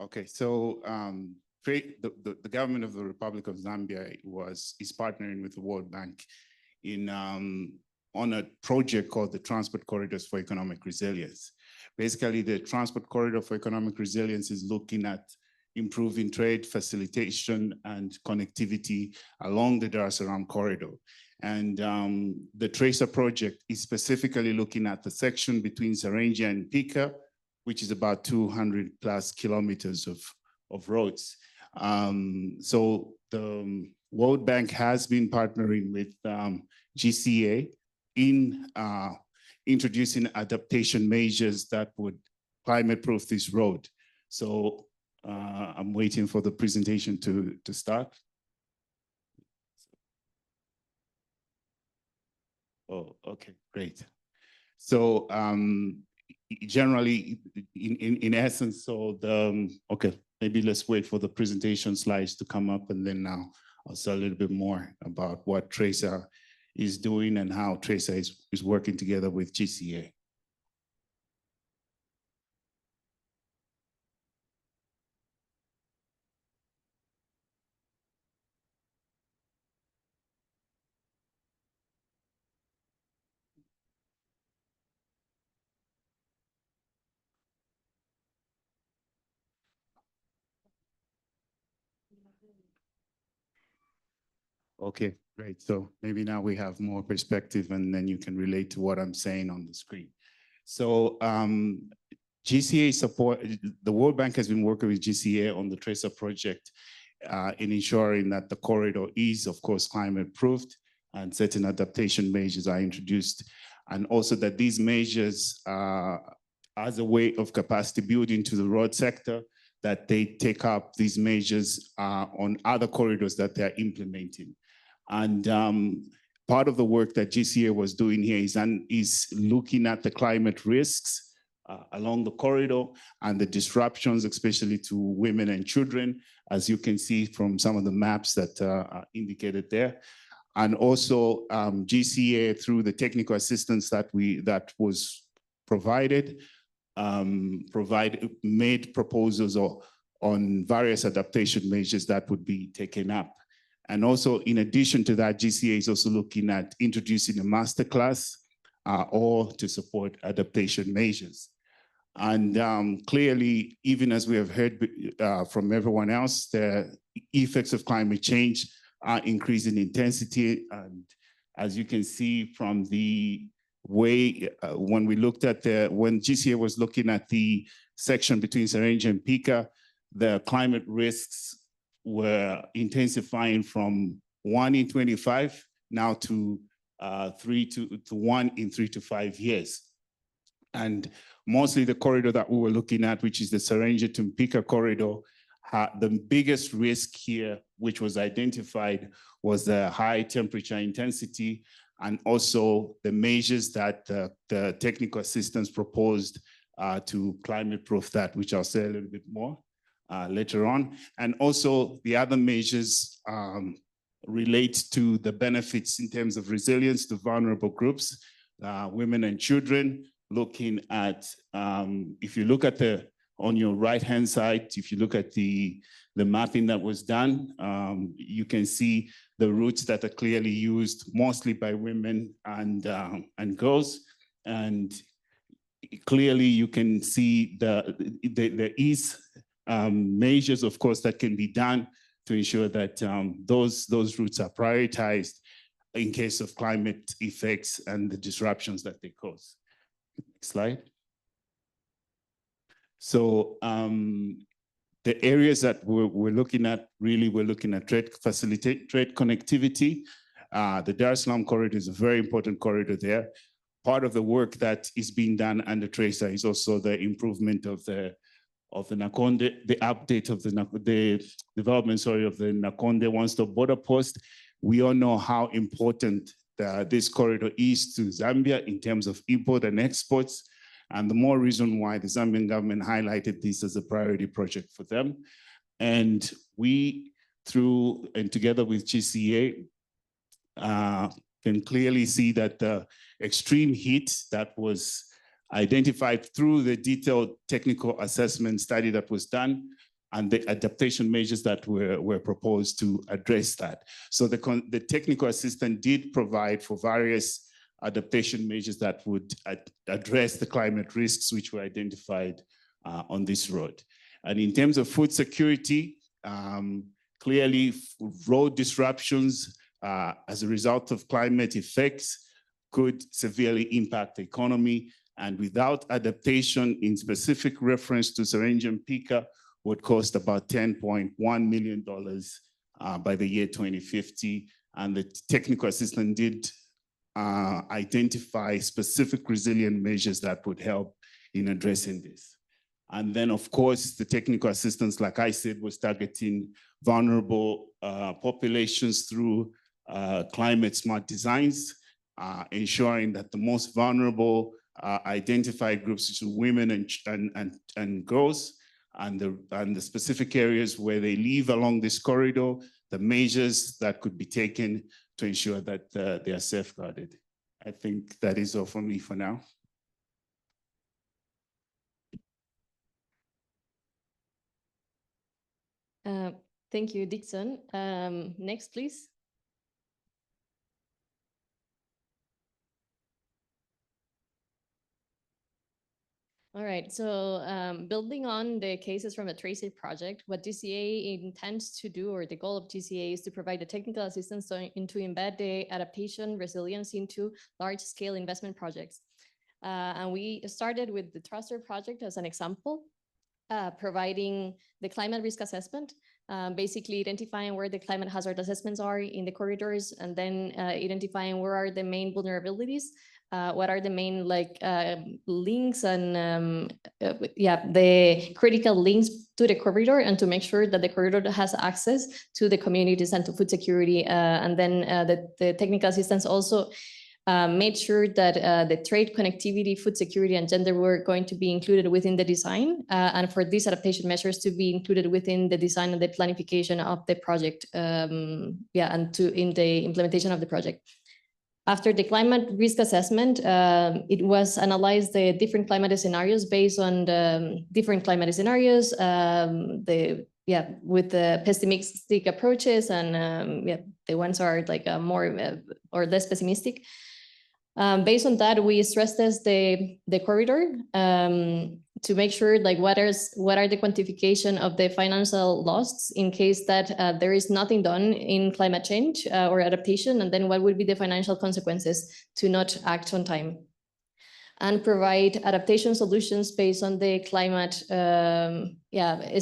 S8: Okay, so the government of the Republic of Zambia is partnering with the World Bank in on a project called the Transport Corridors for Economic Resilience. Basically, the Transport Corridor for Economic Resilience is looking at improving trade, facilitation, and connectivity along the Dar es Salaam corridor. And the Tracer project is specifically looking at the section between Sarengia and Pika, which is about 200 plus kilometers of roads. So the World Bank has been partnering with GCA in introducing adaptation measures that would climate-proof this road. So I'm waiting for the presentation to start. Oh, okay, great. So generally, in essence, so okay, maybe let's wait for the presentation slides to come up, and then now I'll say a little bit more about what Tracer is doing and how Tracer is working together with GCA. Okay, great. So maybe now we have more perspective and then you can relate to what I'm saying on the screen. So GCA support, the World Bank has been working with GCA on the Tracer project in ensuring that the corridor is, of course, climate proofed and certain adaptation measures are introduced. And also that these measures as a way of capacity building to the road sector, that they take up these measures on other corridors that they're implementing. And part of the work that GCA was doing here is looking at the climate risks along the corridor and the disruptions, especially to women and children, as you can see from some of the maps that are indicated there. And also GCA, through the technical assistance that was provided, made proposals on various adaptation measures that would be taken up. And also, in addition to that, GCA is also looking at introducing a masterclass or to support adaptation measures. And clearly, even as we have heard from everyone else, the effects of climate change are increasing intensity. And as you can see from the way, when GCA was looking at the section between Serenja and Pika, the climate risks were intensifying from 1 in 25 now to 1 in 3 to 5 years. And mostly the corridor that we were looking at, which is the Serenja to Mpika corridor, the biggest risk here, which was identified, was the high temperature intensity and also the measures that the technical assistance proposed to climate-proof that, which I'll say a little bit more later on. And also the other measures relate to the benefits in terms of resilience to vulnerable groups, women and children, looking at, if you look at on your right-hand side, if you look at the mapping that was done, you can see the routes that are clearly used mostly by women and girls. And clearly you can see there is measures, of course, that can be done to ensure that those routes are prioritized in case of climate effects and the disruptions that they cause. Next slide. So the areas that we're looking at, really, we're looking at trade connectivity. The Dar es Salaam corridor is a very important corridor there. Part of the work that is being done under Tracer is also the improvement of the Nakonde, the update of the development, of the Nakonde one-stop border post. We all know how important this corridor is to Zambia in terms of import and exports. And the more reason why the Zambian government highlighted this as a priority project for them. And we, through and together with GCA, can clearly see that the extreme heat that was identified through the detailed technical assessment study that was done and the adaptation measures that were proposed to address that. So the technical assistant did provide for various adaptation measures that would address the climate risks which were identified on this road. And in terms of food security, clearly road disruptions as a result of climate effects could severely impact the economy. And without adaptation, in specific reference to Serenja and Pika, would cost about $10.1 million by the year 2050. And the technical assistant did identify specific resilient measures that would help in addressing this. And then, of course, the technical assistance, like I said, was targeting vulnerable populations through climate smart designs, ensuring that the most vulnerable identified groups, such as women and girls, and the specific areas where they live along this corridor, the measures that could be taken to ensure that they are safeguarded. I think that is all for me for now.
S9: Thank you, Dixon. Next, please. All right, so building on the cases from the Tracy project, what GCA intends to do, or the goal of GCA, is to provide the technical assistance to embed the adaptation resilience into large-scale investment projects. And we started with the Thruster project as an example, providing the climate risk assessment, basically identifying where the climate hazard assessments are in the corridors, and then identifying where are the main vulnerabilities, what are the main links and the critical links to the corridor, and to make sure that the corridor has access to the communities and to food security. And then the technical assistance also made sure that the trade, connectivity, food security, and gender were going to be included within the design, and for these adaptation measures to be included within the design and the planification of the project, and in the implementation of the project. After the climate risk assessment, it was analyzed the different climate scenarios based on the different climate scenarios, with the pessimistic approaches, and the ones are like more or less pessimistic. Based on that, we stress test the corridor to make sure what are the quantification of the financial loss in case that there is nothing done in climate change or adaptation, and then what would be the financial consequences to not act on time, and provide adaptation solutions based on the climate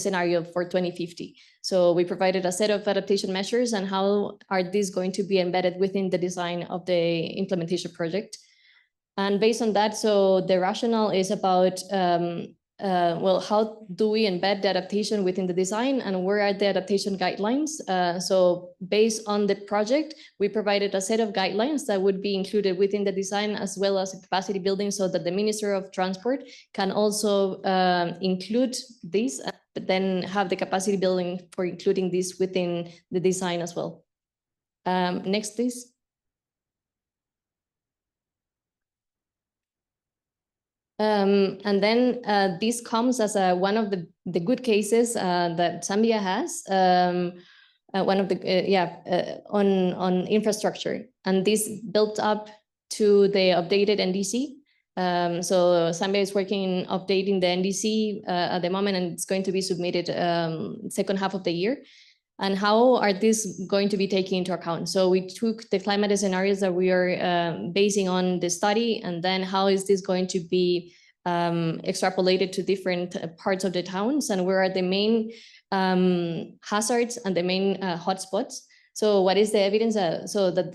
S9: scenario for 2050. So we provided a set of adaptation measures and how are these going to be embedded within the design of the implementation project. And based on that, so the rationale is about, how do we embed the adaptation within the design, and where are the adaptation guidelines? So based on the project, we provided a set of guidelines that would be included within the design, as well as capacity building, so that the Minister of Transport can also include this, but then have the capacity building for including this within the design as well. Next, please. And then this comes as one of the good cases that Zambia has, one of the on infrastructure, and this built up to the updated NDC. So Zambia is working on updating the NDC at the moment, and it's going to be submitted second half of the year. And how are these going to be taken into account? So we took the climate scenarios that we are basing on the study, and then how is this going to be extrapolated to different parts of the towns, and where are the main hazards and the main hotspots? So what is the evidence? So that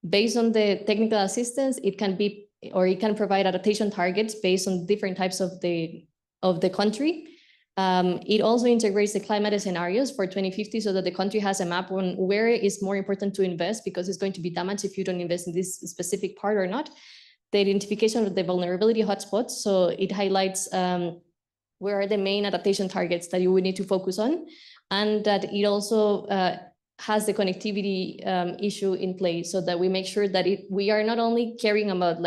S9: based on the technical assistance, it can be, or it can provide adaptation targets based on different types of the country. It also integrates the climate scenarios for 2050, so that the country has a map on where it's more important to invest, because it's going to be damaged if you don't invest in this specific part or not. The identification of the vulnerability hotspots, so it highlights where are the main adaptation targets that you would need to focus on, and that it also has the connectivity issue in place, so that we make sure that we are not only caring about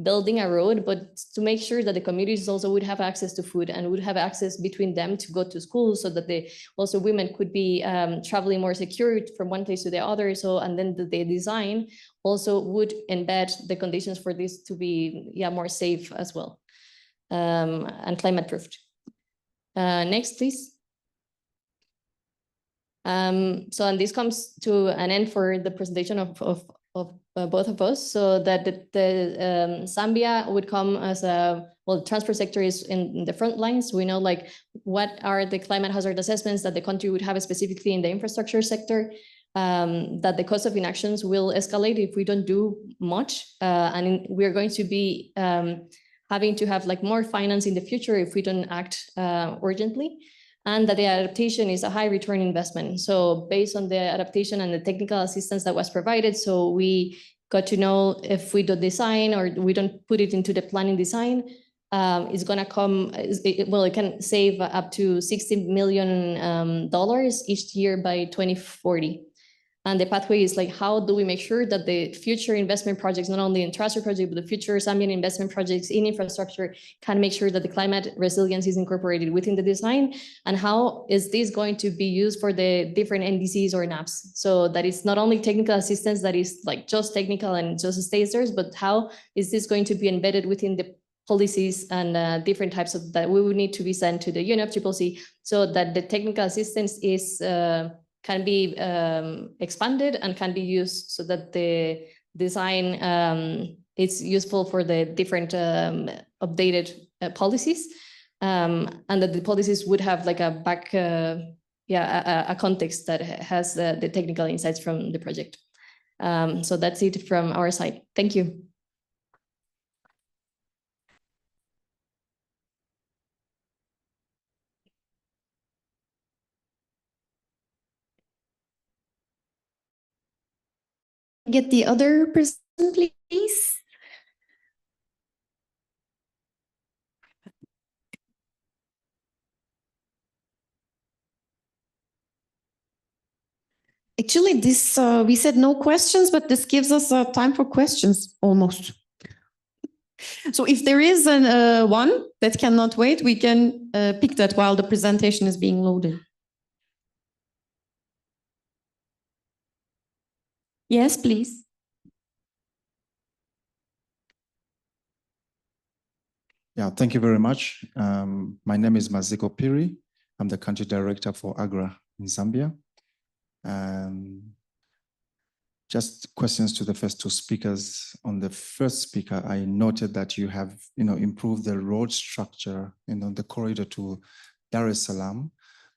S9: building a road, but to make sure that the communities also would have access to food and would have access between them to go to school, so that also women could be traveling more secure from one place to the other. So, and then the design also would embed the conditions for this to be more safe as well, and climate proofed. Next, please. So, and this comes to an end for the presentation of both of us, so that the Zambia would come as the transport sector is in the front lines. We know what are the climate hazard assessments that the country would have specifically in the infrastructure sector, that the cost of inactions will escalate if we don't do much, and we're going to be having to have more finance in the future if we don't act urgently. And that the adaptation is a high return investment. So based on the adaptation and the technical assistance that was provided, so we got to know if we don't design or we don't put it into the planning design, it's gonna come, it can save up to $60 million each year by 2040. And the pathway is how do we make sure that the future investment projects, not only in Thruster project, but the future Zambian investment projects in infrastructure can make sure that the climate resilience is incorporated within the design, and how is this going to be used for the different NDCs or NAPs? So that it's not only technical assistance that is just technical and just stays there, but how is this going to be embedded within policies and different types of that we would need to be sent to the UNFCCC so that the technical assistance is can be expanded and can be used so that the design is useful for the different updated policies, and that the policies would have like a back, a context that has the technical insights from the project. So that's it from our side. Thank you. Get the other person, please.
S10: Actually, this we said no questions, but this gives us time for questions almost. So if there is one that cannot wait, we can pick that while the presentation is being loaded. Yes, please.
S11: Yeah, thank you very much. My name is Maziko Piri. I'm the country director for AGRA in Zambia. Just questions to the first two speakers. On the first speaker, I noted that you have, improved the road structure, the corridor to Dar es Salaam,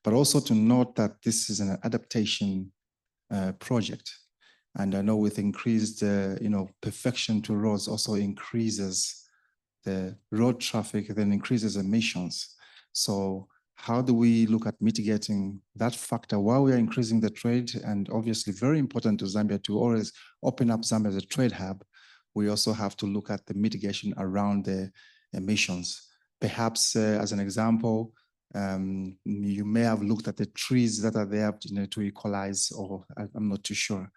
S11: but also to note that this is an adaptation project. And I know with increased, perfection to roads also increases the road traffic, then increases emissions. So how do we look at mitigating that factor while we are increasing the trade? And obviously very important to Zambia to always open up Zambia as a trade hub. We also have to look at the mitigation around the emissions. Perhaps as an example, you may have looked at the trees that are there to equalize, or I'm not too sure.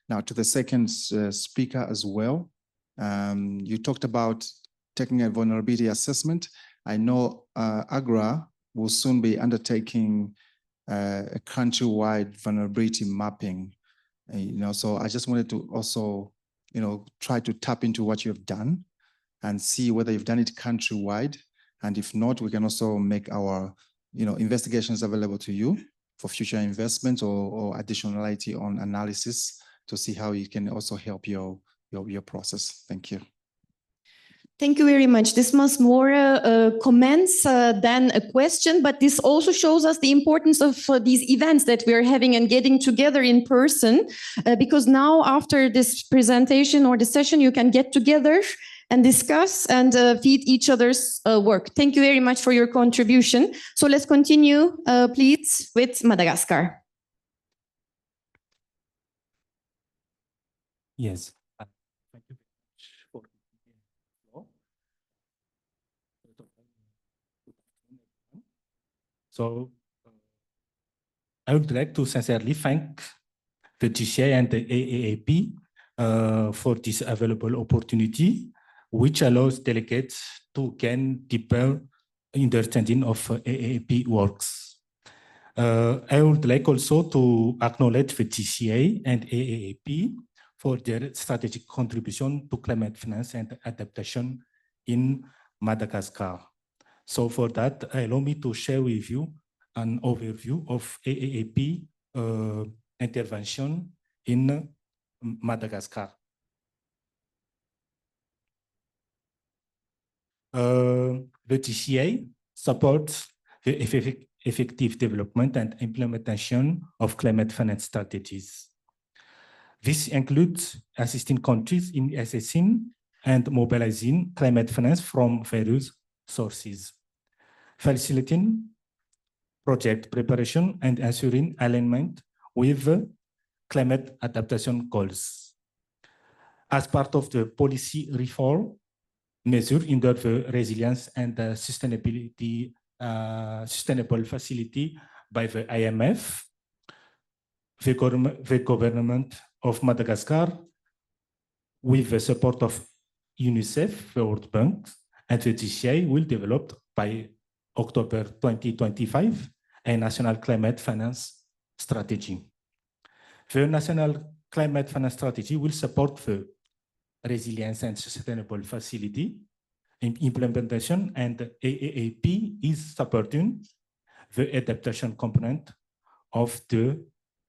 S11: Now to the second speaker as well, you talked about taking a vulnerability assessment. I know AGRA will soon be undertaking a countrywide vulnerability mapping. So I just wanted to also, try to tap into what you have done and see whether you've done it countrywide. And if not, we can also make our, investigations available to you for future investments or additionality on analysis to see how you can also help your process. Thank you.
S10: Thank you very much. This was more comments than a question, but this also shows us the importance of these events that we are having and getting together in person, because now after this presentation or the session, you can get together and discuss and feed each other's work. Thank you very much for your contribution. So let's continue, please, with Madagascar.
S12: Yes. Thank you very much for the floor. So I would like to sincerely thank the GCI and the AAAP for this available opportunity, which allows delegates to gain deeper understanding of AAAP works. I would like also to acknowledge the GCI and AAAP for their strategic contribution to climate finance and adaptation in Madagascar. So for that, allow me to share with you an overview of AAAP intervention in Madagascar. The GCA supports the effective development and implementation of climate finance strategies. This includes assisting countries in assessing and mobilizing climate finance from various sources, facilitating project preparation and ensuring alignment with climate adaptation goals. As part of the policy reform measure under the resilience and sustainability sustainable facility by the IMF, the government of Madagascar, with the support of UNICEF, the World Bank, and the GCI, will develop by October 2025 a national climate finance strategy. The national climate finance strategy will support the resilience and sustainable facility implementation, and the AAAP is supporting the adaptation component of the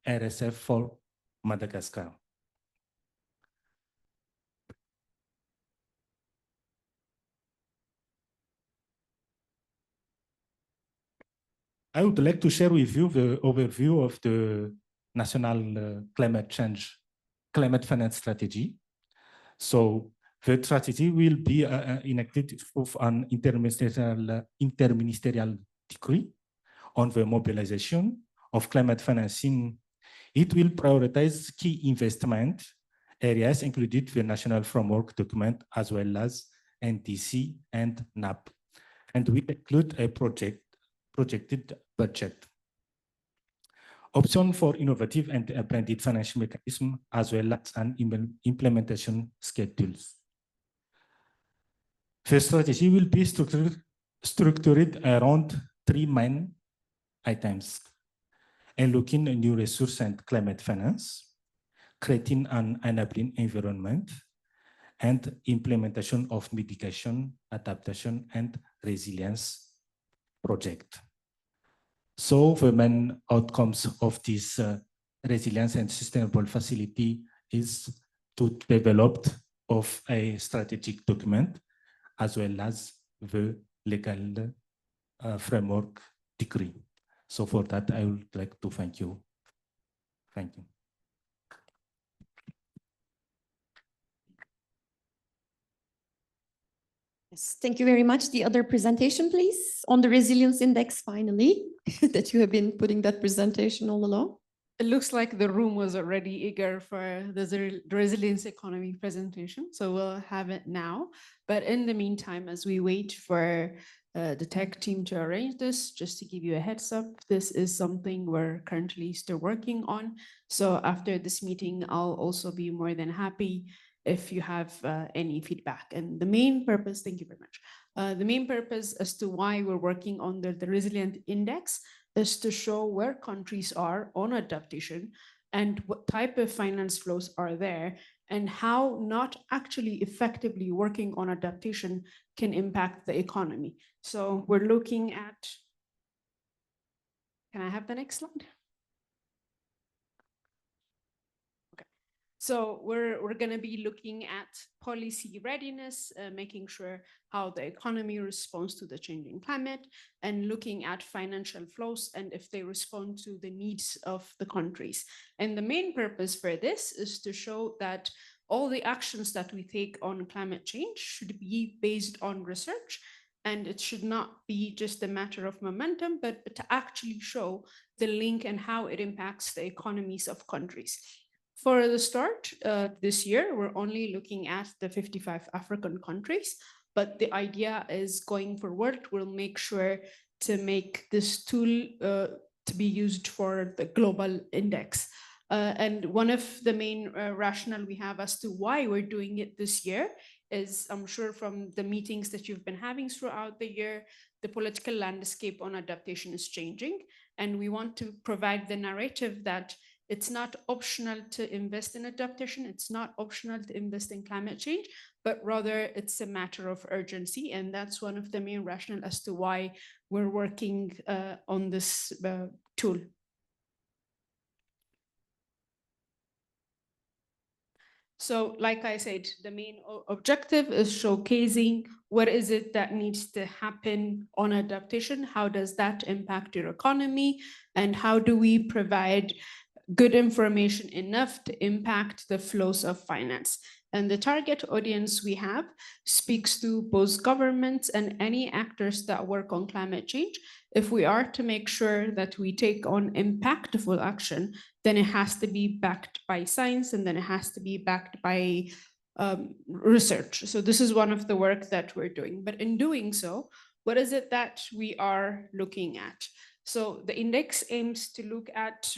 S12: RSF for Madagascar. I would like to share with you the overview of the national climate finance strategy. So the strategy will be enacted of an interministerial decree on the mobilization of climate financing. It will prioritize key investment areas, including the national framework document, as well as NDC and NAP, and will include a projected budget. Option for innovative and blended financial mechanism, as well as an implementation schedules. The strategy will be structured around 3 main items: unlocking a new resource and climate finance, creating an enabling environment, and implementation of mitigation, adaptation, and resilience project. So the main outcomes of this resilience and sustainable facility is to develop of a strategic document, as well as the legal framework decree. So for that, I would like to thank you. Thank you.
S10: Yes, thank you very much. The other presentation, please, on the resilience index, finally, that you have been putting that presentation all along.
S13: It looks like the room was already eager for the resilience economy presentation, so we'll have it now. But in the meantime, as we wait for the tech team to arrange this, just to give you a heads up, this is something we're currently still working on. So after this meeting, I'll also be more than happy if you have any feedback. And the main purpose, thank you very much. The main purpose as to why we're working on the Resilient Index is to show where countries are on adaptation and what type of finance flows are there and how not actually effectively working on adaptation can impact the economy. So we're looking at, can I have the next slide? So we're going to be looking at policy readiness, making sure how the economy responds to the changing climate, and looking at financial flows and if they respond to the needs of the countries. And the main purpose for this is to show that all the actions that we take on climate change should be based on research, and it should not be just a matter of momentum, but to actually show the link and how it impacts the economies of countries. For the start, this year, we're only looking at the 55 African countries, but the idea is going forward, we'll make sure to make this tool to be used for the global index. And one of the main rationale we have as to why we're doing it this year is, I'm sure from the meetings that you've been having throughout the year, the political landscape on adaptation is changing. And we want to provide the narrative that it's not optional to invest in adaptation. It's not optional to invest in climate change, but rather it's a matter of urgency. And that's one of the main rationale as to why we're working on this tool. So like I said, the main objective is showcasing what is it that needs to happen on adaptation, how does that impact your economy, and how do we provide good information enough to impact the flows of finance. And the target audience we have speaks to both governments and any actors that work on climate change. If we are to make sure that we take on impactful action, then it has to be backed by science, and then it has to be backed by research. So this is one of the work that we're doing. But in doing so, what is it that we are looking at? So the index aims to look at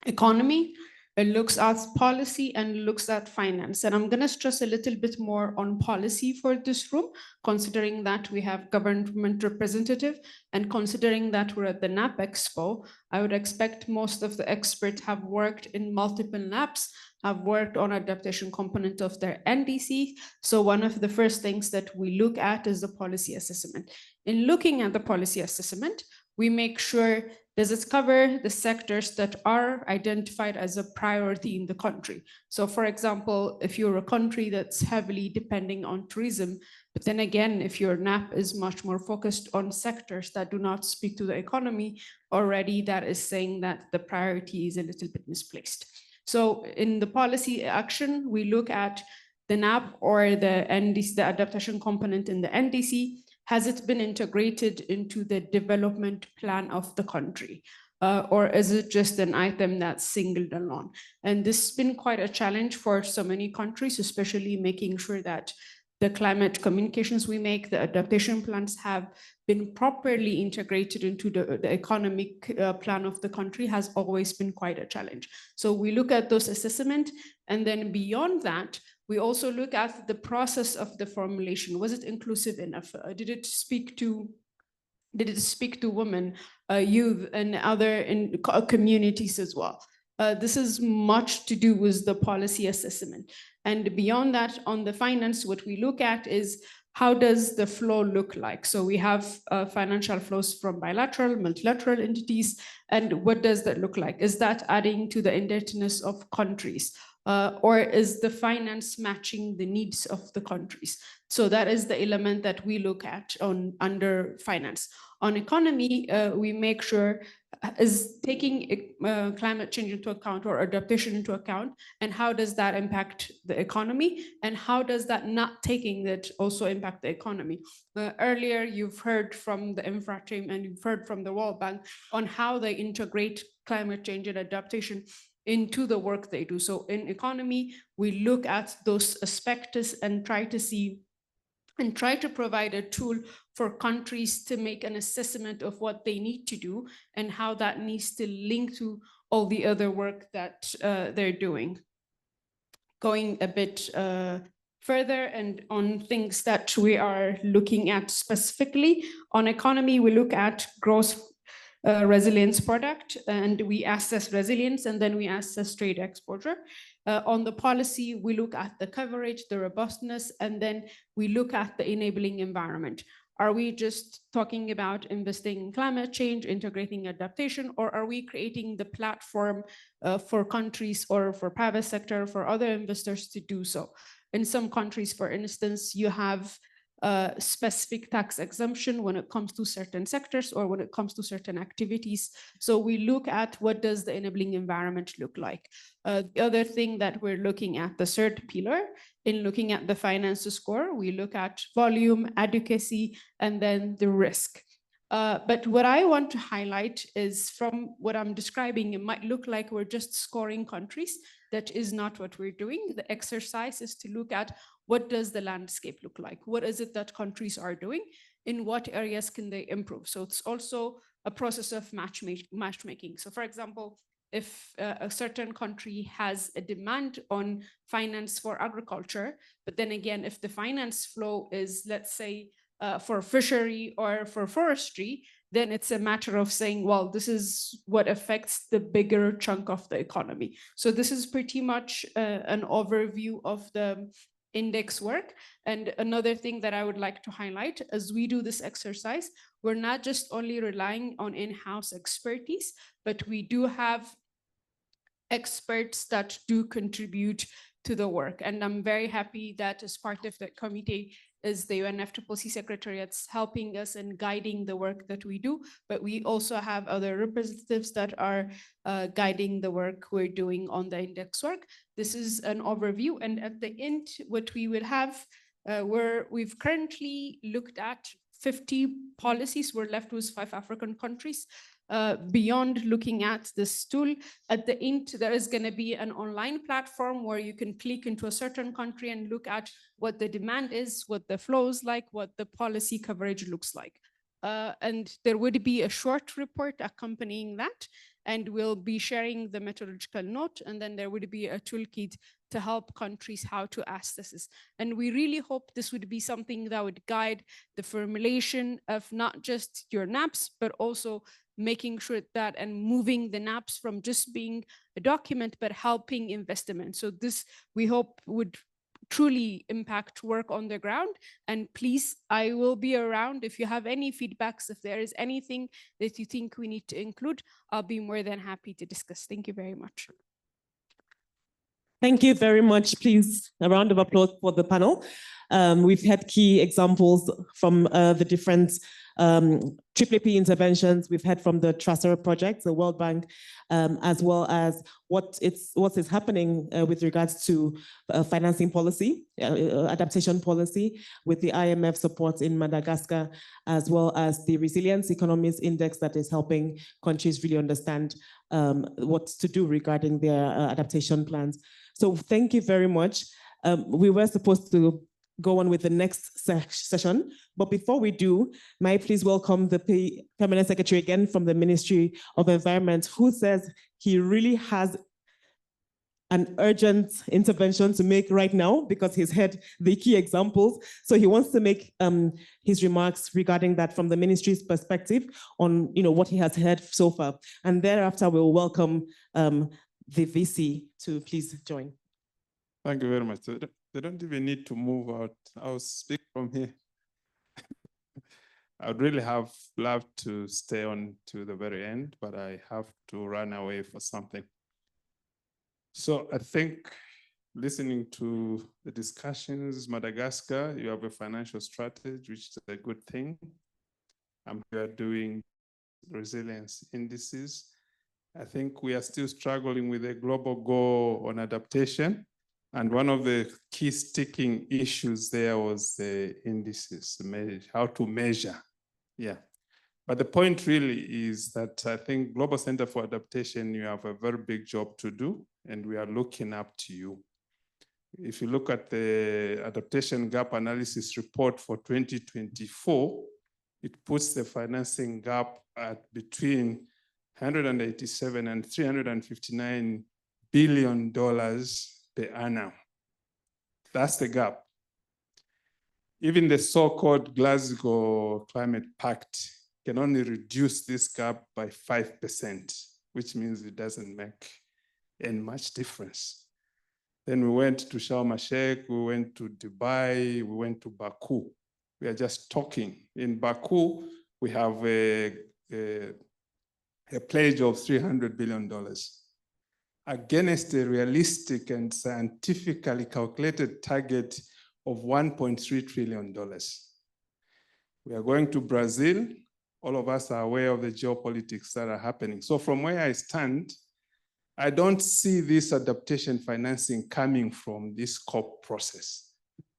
S13: economy, it looks at policy, and looks at finance. And I'm going to stress a little bit more on policy for this room, considering that we have government representative, and considering that we're at the NAP Expo. I would expect most of the experts have worked in multiple NAPs, have worked on adaptation component of their NDC. So one of the first things that we look at is the policy assessment. In looking at the policy assessment, we make sure, does it cover the sectors that are identified as a priority in the country? So for example, if you're a country that's heavily depending on tourism, but then again, if your NAP is much more focused on sectors that do not speak to the economy, already that is saying that the priority is a little bit misplaced. So in the policy action, we look at the NAP or the NDC, the adaptation component in the NDC. Has it been integrated into the development plan of the country? Or is it just an item that's singled alone? And this has been quite a challenge for so many countries, especially making sure that the climate communications we make, the adaptation plans have been properly integrated into the economic plan of the country has always been quite a challenge. So we look at those assessments, and then beyond that, we also look at the process of the formulation. Was it inclusive enough? Did it speak to women, youth, and other communities as well? This is much to do with the policy assessment. And beyond that, on the finance, what we look at is how does the flow look like? So we have financial flows from bilateral, multilateral entities, and what does that look like? Is that adding to the indebtedness of countries? Or is the finance matching the needs of the countries? So that is the element that we look at under finance. On economy, we make sure is taking climate change into account or adaptation into account, and how does that impact the economy, and how does that not taking that also impact the economy? Earlier, you've heard from the infra team and you've heard from the World Bank on how they integrate climate change and adaptation into the work they do. So in economy, we look at those aspects and try to provide a tool for countries to make an assessment of what they need to do and how that needs to link to all the other work that they're doing. Going a bit further and on things that we are looking at specifically, on economy, we look at gross resilience product, and we assess resilience, and then we assess trade exposure. On the policy, we look at the coverage, the robustness, and then we look at the enabling environment. Are we just talking about investing in climate change, integrating adaptation, or are we creating the platform for countries or for private sector, for other investors to do so? In some countries, for instance, you have specific tax exemption when it comes to certain sectors or when it comes to certain activities. So we look at what does the enabling environment look like. The other thing that we're looking at, the third pillar, in looking at the finance score, we look at volume, adequacy, and then the risk. But what I want to highlight is from what I'm describing, it might look like we're just scoring countries. That is not what we're doing. The exercise is to look at what does the landscape look like? What is it that countries are doing? In what areas can they improve? So it's also a process of matchmaking. So for example, if a certain country has a demand on finance for agriculture, but then again, if the finance flow is, let's say, for fishery or for forestry, then it's a matter of saying, well, this is what affects the bigger chunk of the economy. So this is pretty much an overview of the index work. And another thing that I would like to highlight, as we do this exercise, we're not just only relying on in-house expertise, but we do have experts that do contribute to the work. And I'm very happy that as part of the committee is the UNFCCC Secretariat's helping us and guiding the work that we do, but we also have other representatives that are guiding the work we're doing on the index work. This is an overview, and at the end, what we will have, we've currently looked at 50 policies. We're left with 5 African countries. Beyond looking at this tool, at the end, there is going to be an online platform where you can click into a certain country and look at what the demand is, what the flow is like, what the policy coverage looks like. And there would be a short report accompanying that, and we'll be sharing the methodological note, and then there would be a toolkit to help countries how to assess this. And we really hope this would be something that would guide the formulation of not just your NAPs, but also making sure that and moving the NAPs from just being a document, but helping investment. So this, we hope, would truly impact work on the ground. And please, I will be around if you have any feedbacks, if there is anything that you think we need to include, I'll be more than happy to discuss. Thank you very much.
S1: Thank you very much. Please, a round of applause for the panel. We've had key examples from the different AAAP interventions we've had from the Tracer project, the World Bank, as well as what is happening with regards to financing policy, adaptation policy, with the IMF support in Madagascar, as well as the Resilience Economies Index that is helping countries really understand what to do regarding their adaptation plans. So thank you very much. We were supposed to go on with the next session, but before we do, may I please welcome the Permanent Secretary again from the Ministry of Environment, who says he really has an urgent intervention to make right now because he's heard the key examples. So he wants to make his remarks regarding that from the ministry's perspective on what he has heard so far. And thereafter, we'll welcome the VC to please join.
S2: Thank you very much. They don't even need to move out. I'll speak from here. I'd really have loved to stay on to the very end, but I have to run away for something. So I think listening to the discussions, Madagascar, you have a financial strategy, which is a good thing. We are doing resilience indices. I think we are still struggling with a global goal on adaptation. And one of the key sticking issues there was the indices, how to measure. Yeah. But the point really is that I think Global Center for Adaptation, you have a very big job to do, and we are looking up to you. If you look at the Adaptation Gap Analysis Report for 2024, it puts the financing gap at between 187 and $359 billion per annum. That's the gap. Even the so-called Glasgow Climate Pact can only reduce this gap by 5%, which means it doesn't make any much difference. Then we went to Sharm el-Sheikh, we went to Dubai, we went to Baku. We are just talking. In Baku, we have a pledge of $300 billion against a realistic and scientifically calculated target of $1.3 trillion. We are going to Brazil. All of us are aware of the geopolitics that are happening. So from where I stand, I don't see this adaptation financing coming from this COP process.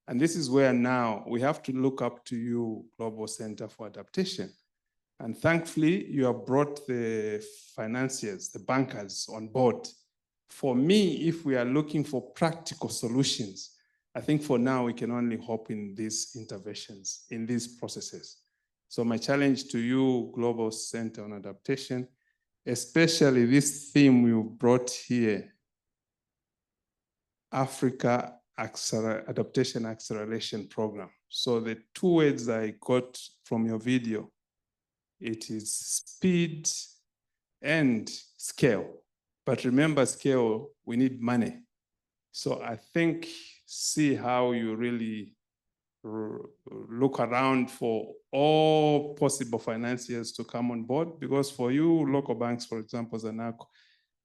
S2: And this is where now we have to look up to you, Global Center for Adaptation. And thankfully, you have brought the financiers, the bankers on board. For me, if we are looking for practical solutions, I think for now we can only hope in these interventions, in these processes. So my challenge to you, Global Center on Adaptation, especially this theme you brought here, Africa Adaptation Acceleration Program. So the two words I got from your video, it is speed and scale. But remember scale, we need money. So I think, see how you really look around for all possible financiers to come on board, because for you local banks, for example, Zanaco,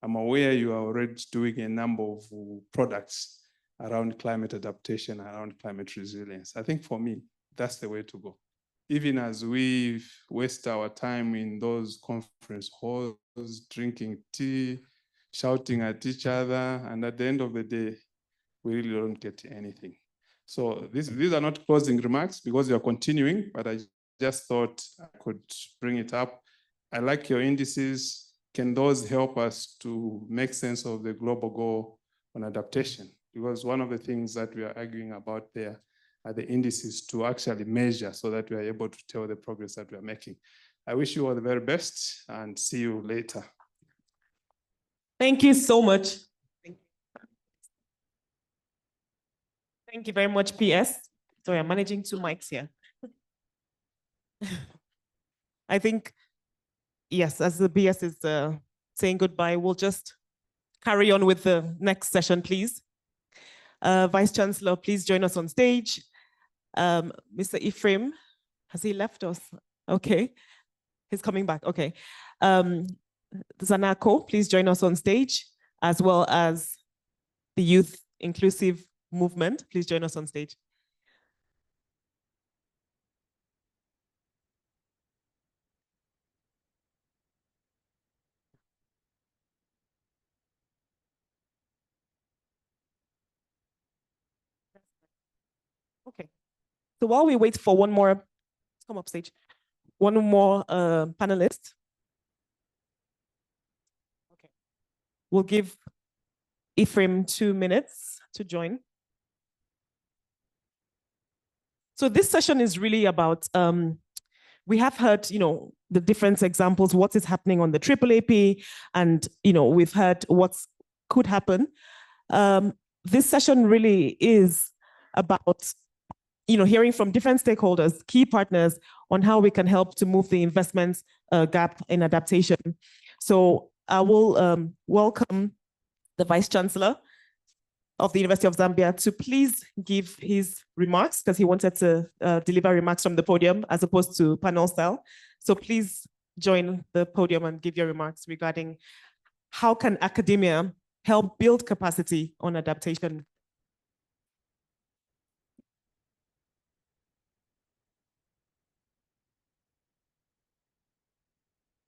S2: I'm aware you are already doing a number of products around climate adaptation, around climate resilience. I think for me, that's the way to go. Even as we waste our time in those conference halls, drinking tea, shouting at each other, and at the end of the day, we really don't get anything. So these are not closing remarks because you're continuing, but I just thought I could bring it up. I like your indices. Can those help us to make sense of the global goal on adaptation? Because one of the things that we are arguing about there are the indices to actually measure so that we are able to tell the progress that we are making. I wish you all the very best and see you later.
S1: Thank you so much. Thank you very much, PS. Sorry, I'm managing two mics here. I think, yes, as the BS is saying goodbye, we'll just carry on with the next session, please. Vice Chancellor, please join us on stage. Mr. Ephraim, has he left us? Okay, he's coming back, okay. Zanako, please join us on stage, as well as the Youth Inclusive Movement. Please join us on stage. Okay, so while we wait for one more, let's come up stage, one more panelist. Okay, we'll give Ephraim 2 minutes to join. So this session is really about, we have heard, the different examples, what is happening on the AAAP, and, we've heard what could happen. This session really is about, hearing from different stakeholders, key partners, on how we can help to move the investments gap in adaptation. So I will welcome the Vice Chancellor of the University of Zambia to please give his remarks, because he wanted to deliver remarks from the podium as opposed to panel style. So please join the podium and give your remarks regarding how can academia help build capacity on adaptation.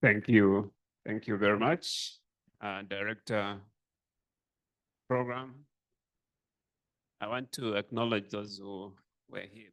S14: Thank you. Thank you very much, Director Program. I want to acknowledge those who were here.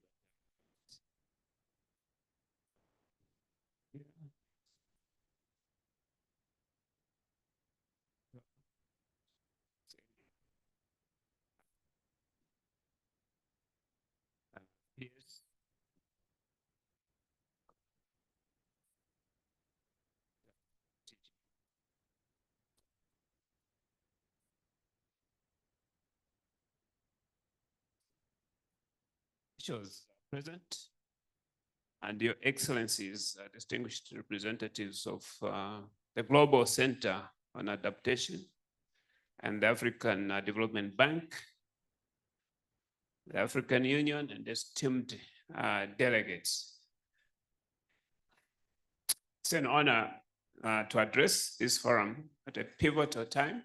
S14: Officials present, and your excellencies, distinguished representatives of the Global Center on Adaptation and the African Development Bank, the African Union, and esteemed delegates. It's an honor to address this forum at a pivotal time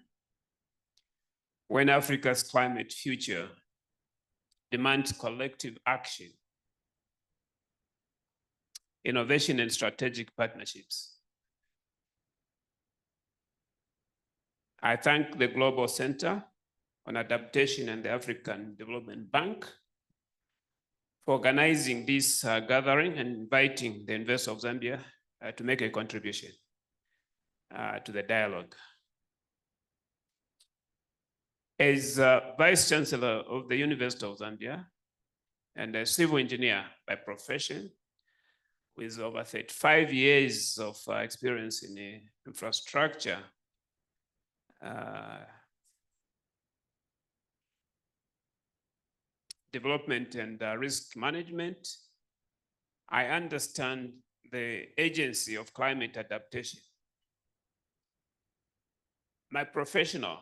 S14: when Africa's climate future demands collective action, innovation, and strategic partnerships. I thank the Global Center on Adaptation and the African Development Bank for organizing this gathering and inviting the University of Zambia to make a contribution to the dialogue. As Vice Chancellor of the University of Zambia and a civil engineer by profession, with over 35 years of experience in infrastructure, development and risk management, I understand the agency of climate adaptation. My professional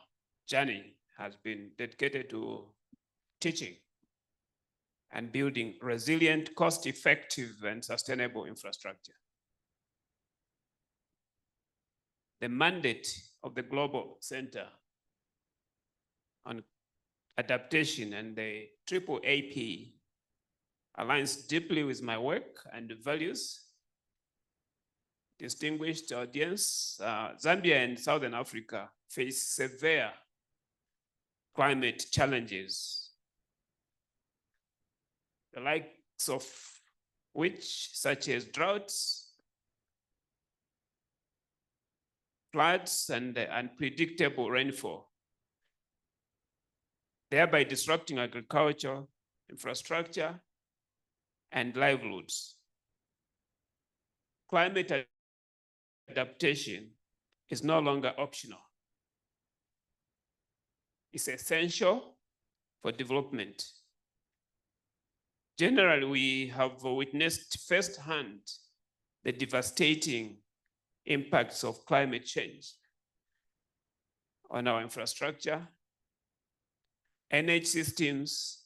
S14: journey has been dedicated to teaching and building resilient, cost-effective, and sustainable infrastructure. The mandate of the Global Center on Adaptation and the AAAP aligns deeply with my work and values. Distinguished audience, Zambia and Southern Africa face severe climate challenges, the likes of which, such as droughts, floods, and unpredictable rainfall, thereby disrupting agriculture, infrastructure, and livelihoods. Climate adaptation is no longer optional. It's essential for development. Generally, we have witnessed firsthand the devastating impacts of climate change on our infrastructure, energy systems.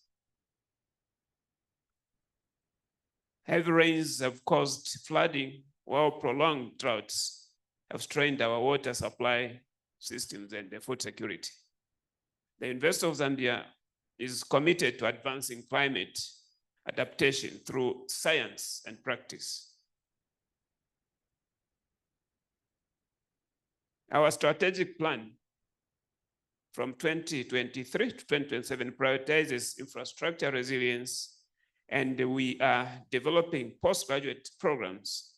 S14: Heavy rains have caused flooding, while prolonged droughts have strained our water supply systems and the food security. The University of Zambia is committed to advancing climate adaptation through science and practice. Our strategic plan from 2023 to 2027 prioritizes infrastructure resilience, and we are developing postgraduate programs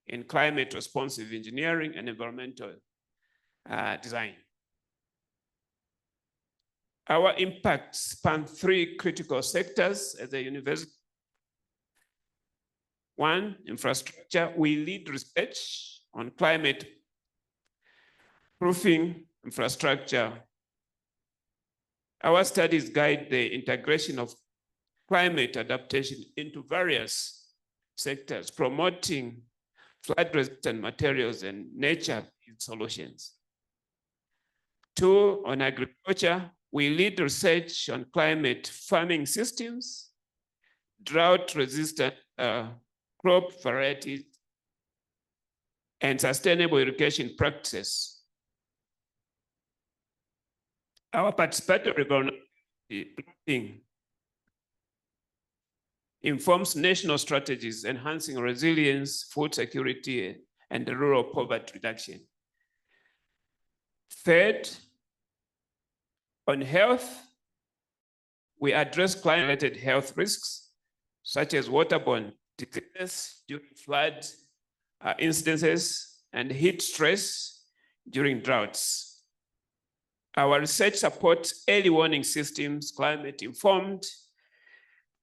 S14: in climate responsive engineering and environmental design. Our impacts span 3 critical sectors at the university. 1, infrastructure. We lead research on climate proofing infrastructure. Our studies guide the integration of climate adaptation into various sectors, promoting flood-resistant materials and nature solutions. 2, on agriculture, we lead research on climate farming systems, drought-resistant crop varieties, and sustainable irrigation practices. Our participatory planning informs national strategies enhancing resilience, food security, and rural poverty reduction. 3rd, on health, we address climate-related health risks, such as waterborne diseases during flood incidences and heat stress during droughts. Our research supports early warning systems, climate-informed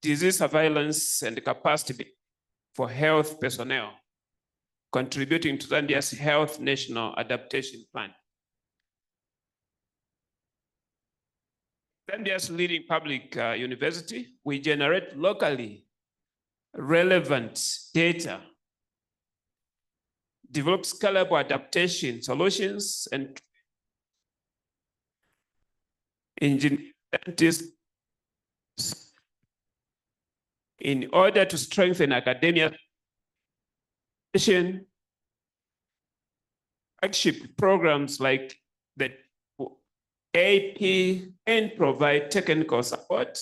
S14: disease surveillance, and capacity for health personnel, contributing to Zambia's Health National Adaptation Plan. Zambia's leading public university, we generate locally relevant data, develop scalable adaptation solutions, and engineers in order to strengthen academia. Flagship programs like the AAAP and provide technical support,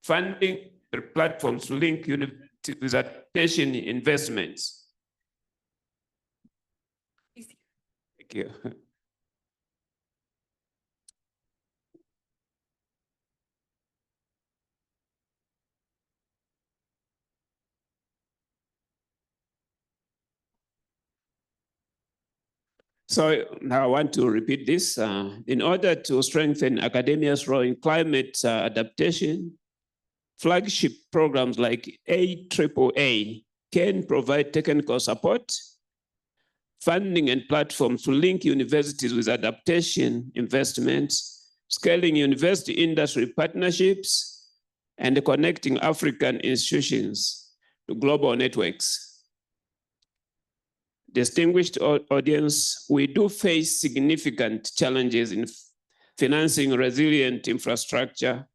S14: funding platforms to link universities with adaptation investments. Thank you. So now I want to repeat this. In order to strengthen academia's role in climate adaptation, flagship programs like AAAP can provide technical support, funding and platforms to link universities with adaptation investments, scaling university industry partnerships, and connecting African institutions to global networks. Distinguished audience, we do face significant challenges in financing resilient infrastructure.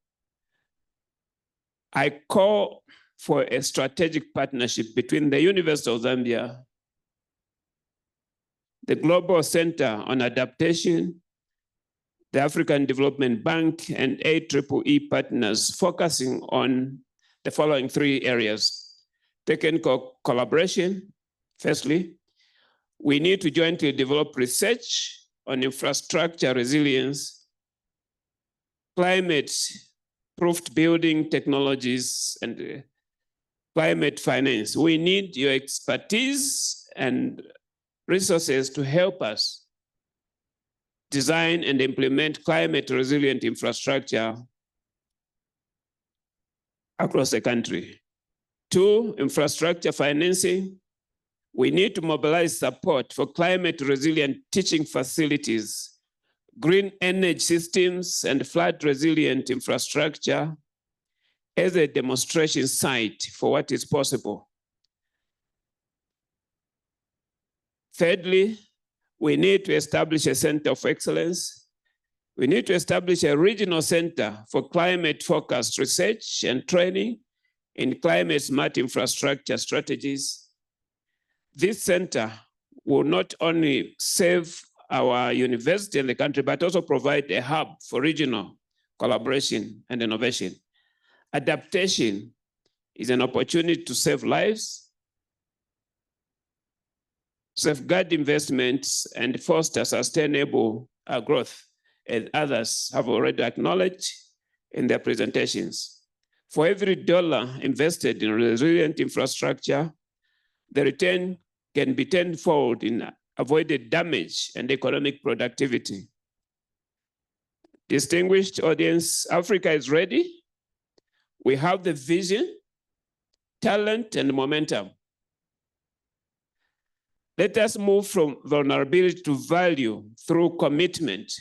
S14: I call for a strategic partnership between the University of Zambia, the Global Center on Adaptation, the African Development Bank, and AAAP partners, focusing on the following 3 areas. Technical collaboration, firstly. We need to jointly develop research on infrastructure resilience, climate-proofed building technologies, and climate finance. We need your expertise and resources to help us design and implement climate-resilient infrastructure across the country. 2, infrastructure financing. We need to mobilize support for climate-resilient teaching facilities, green energy systems, and flood-resilient infrastructure as a demonstration site for what is possible. Thirdly, we need to establish a center of excellence. We need to establish a regional center for climate-focused research and training in climate-smart infrastructure strategies. This center will not only save our university and the country, but also provide a hub for regional collaboration and innovation. Adaptation is an opportunity to save lives, safeguard investments, and foster sustainable growth, as others have already acknowledged in their presentations. For every dollar invested in resilient infrastructure, the return can be tenfold in avoided damage and economic productivity. Distinguished audience, Africa is ready. We have the vision, talent, and momentum. Let us move from vulnerability to value through commitment,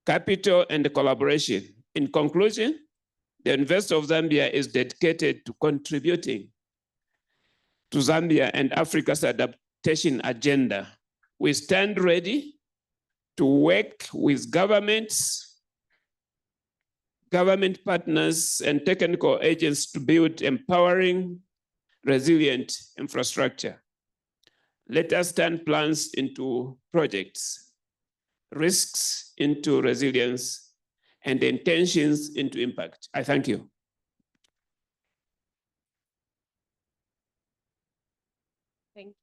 S14: capital, and collaboration. In conclusion, the University of Zambia is dedicated to contributing to Zambia and Africa's adaptation agenda. We stand ready to work with governments, government partners, and technical agents to build empowering, resilient infrastructure. Let us turn plans into projects, risks into resilience, and intentions into impact. I thank you.
S1: Thank you.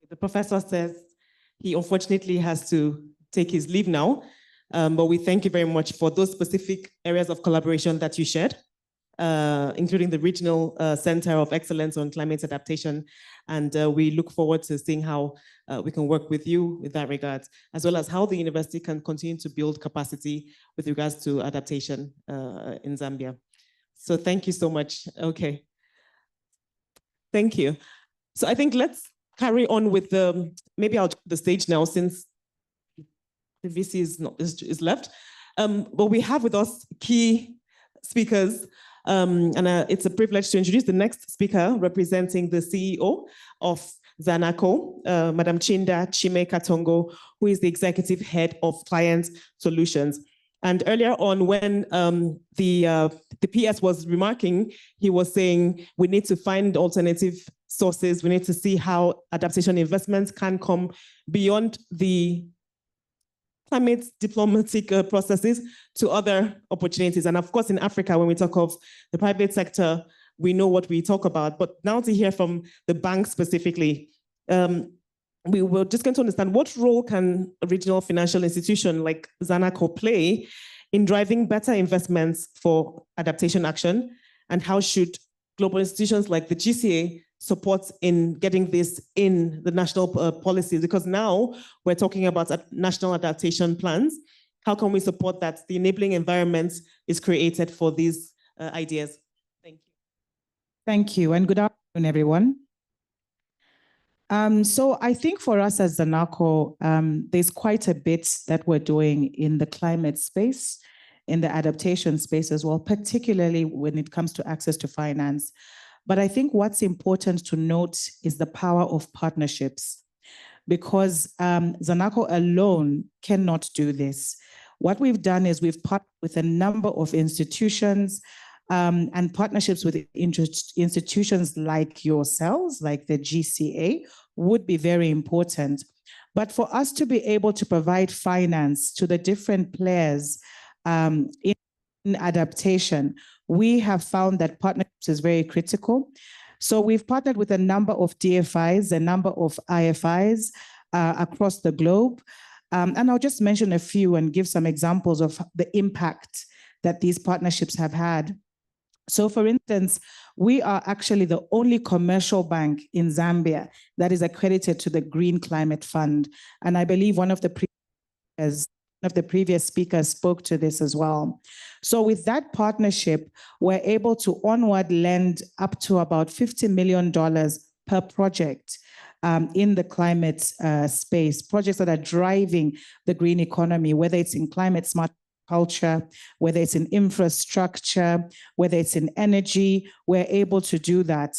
S1: The professor says he unfortunately has to take his leave now, but we thank you very much for those specific areas of collaboration that you shared, including the Regional Center of Excellence on Climate Adaptation. And we look forward to seeing how we can work with you with that regard, as well as how the university can continue to build capacity with regards to adaptation in Zambia. So thank you so much. Okay. Thank you. So I think let's carry on with maybe I'll take the stage now since the VC is left. But we have with us key speakers. And it's a privilege to introduce the next speaker representing the CEO of Zanaco, Madam Chinda Chime Katongo, who is the executive head of Client Solutions. And earlier on, when the PS was remarking, he was saying we need to find alternative sources. We need to see how adaptation investments can come beyond the climate diplomatic processes to other opportunities. And of course, in Africa, when we talk of the private sector, we know what we talk about. But now to hear from the bank specifically, we were just going to understand what role can a regional financial institution like Zanaco play in driving better investments for adaptation action, and how should global institutions like the GCA support in getting this in the national policies? Because now we're talking about national adaptation plans. How can we support that the enabling environment is created for these ideas? Thank you.
S15: Thank you, and good afternoon, everyone. So I think for us as Zanaco, there's quite a bit that we're doing in the climate space, in the adaptation space as well, particularly when it comes to access to finance. But I think what's important to note is the power of partnerships, because Zanaco alone cannot do this. What we've done is we've partnered with a number of institutions and partnerships with institutions like yourselves, like the GCA, would be very important. But for us to be able to provide finance to the different players in adaptation, we have found that partnerships is very critical. So we've partnered with a number of DFIs, a number of IFIs across the globe. And I'll just mention a few and give some examples of the impact that these partnerships have had. So for instance, we are actually the only commercial bank in Zambia that is accredited to the Green Climate Fund. And I believe one of the previous speakers spoke to this as well. So with that partnership, we're able to onward lend up to about $50 million per project in the climate space, projects that are driving the green economy, whether it's in climate smart agriculture, whether it's in infrastructure, whether it's in energy, we're able to do that.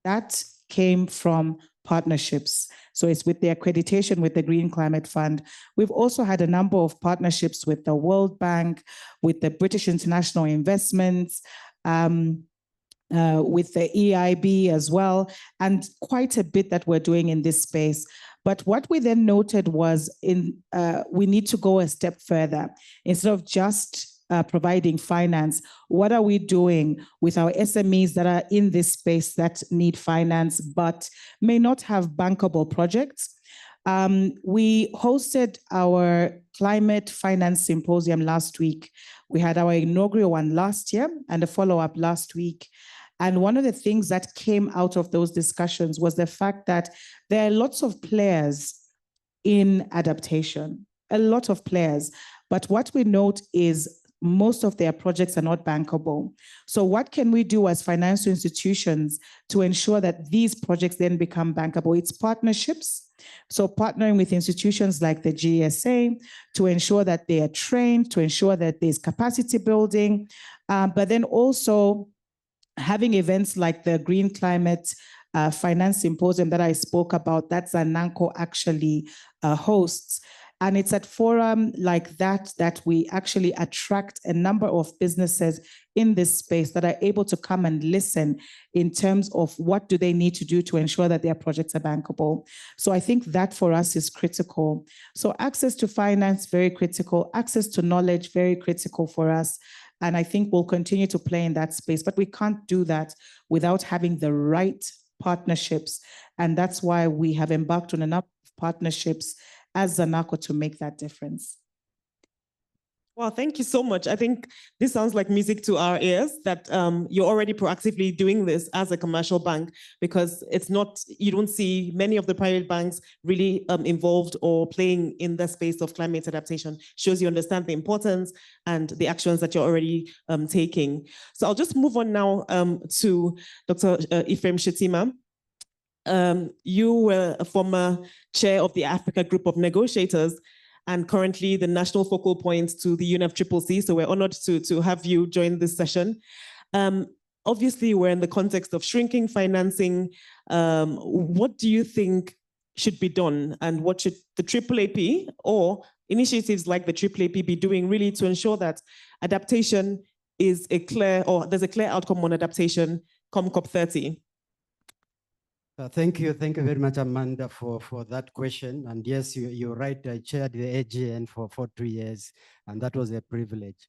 S15: That came from partnerships. So it's with the accreditation with the Green Climate Fund. We've also had a number of partnerships with the World Bank, with the British International Investments, with the EIB as well, and quite a bit that we're doing in this space. But what we then noted was we need to go a step further. Instead of just providing finance, what are we doing with our SMEs that are in this space that need finance but may not have bankable projects? We hosted our Climate Finance Symposium last week. We had our inaugural one last year and a follow-up last week. And one of the things that came out of those discussions was the fact that there are lots of players in adaptation, a lot of players. But what we note is most of their projects are not bankable. So what can we do as financial institutions to ensure that these projects then become bankable? It's partnerships. So partnering with institutions like the GSA to ensure that they are trained, to ensure that there's capacity building, but then also having events like the Green Climate Finance Symposium that I spoke about, that Zananco actually hosts. And it's at forum like that that we actually attract a number of businesses in this space that are able to come and listen in terms of what do they need to do to ensure that their projects are bankable. So I think that for us is critical. So access to finance, very critical. Access to knowledge, very critical for us. And I think we'll continue to play in that space, but we can't do that without having the right partnerships. And that's why we have embarked on a number of partnerships as Zanaco to make that difference.
S1: Well, thank you so much. I think this sounds like music to our ears that you're already proactively doing this as a commercial bank, because it's not, you don't see many of the private banks really involved or playing in the space of climate adaptation. Shows you understand the importance and the actions that you're already taking. So I'll just move on now to Dr. Ephraim Shetima. You were a former chair of the Africa Group of Negotiators and currently the national focal point to the UNFCCC. So we're honored to have you join this session. Obviously, we're in the context of shrinking financing. What do you think should be done, and what should the AAAP or initiatives like the AAAP be doing really to ensure that adaptation is there's a clear outcome on adaptation come COP30?
S16: Thank you very much, Amanda, for that question. And yes, you're right, I chaired the AGN for 2 years, and that was a privilege.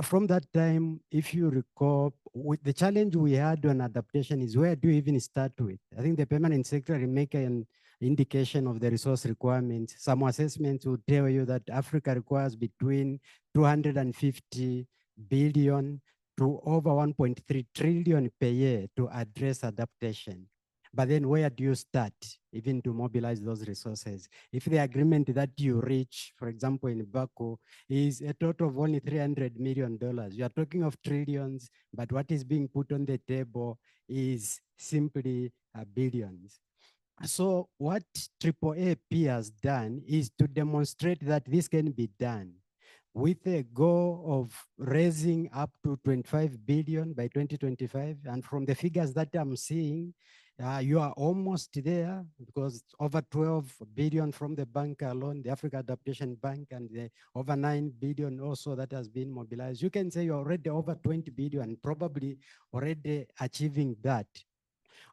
S16: From that time, if you recall, with the challenge we had on adaptation is where do you even start with? I think the permanent secretary make an indication of the resource requirements. Some assessments will tell you that Africa requires between 250 billion to over 1.3 trillion per year to address adaptation. But then where do you start even to mobilize those resources? If the agreement that you reach, for example, in Baku, is a total of only $300 million, you are talking of trillions, but what is being put on the table is simply billions. So what AAAP has done is to demonstrate that this can be done with a goal of raising up to 25 billion by 2025. And from the figures that I'm seeing, you are almost there, because over 12 billion from the bank alone, the Africa Adaptation Bank, and the over 9 billion also that has been mobilized. You can say you're already over 20 billion, probably already achieving that.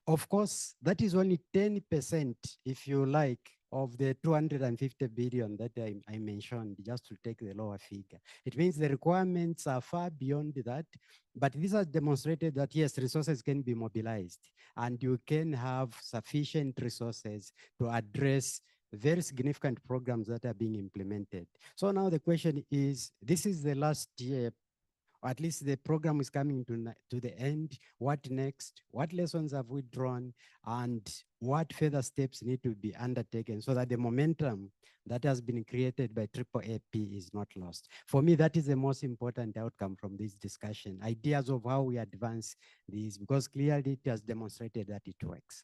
S16: Of course, that is only 10%, if you like, of the 250 billion that I mentioned, just to take the lower figure. It means the requirements are far beyond that, but this has demonstrated that yes, resources can be mobilized and you can have sufficient resources to address very significant programs that are being implemented. So now the question is, this is the last year, or at least the program is coming to the end. What next? What lessons have we drawn? And what further steps need to be undertaken so that the momentum that has been created by AAAP is not lost? For me, that is the most important outcome from this discussion. Ideas of how we advance this, because clearly it has demonstrated that it works.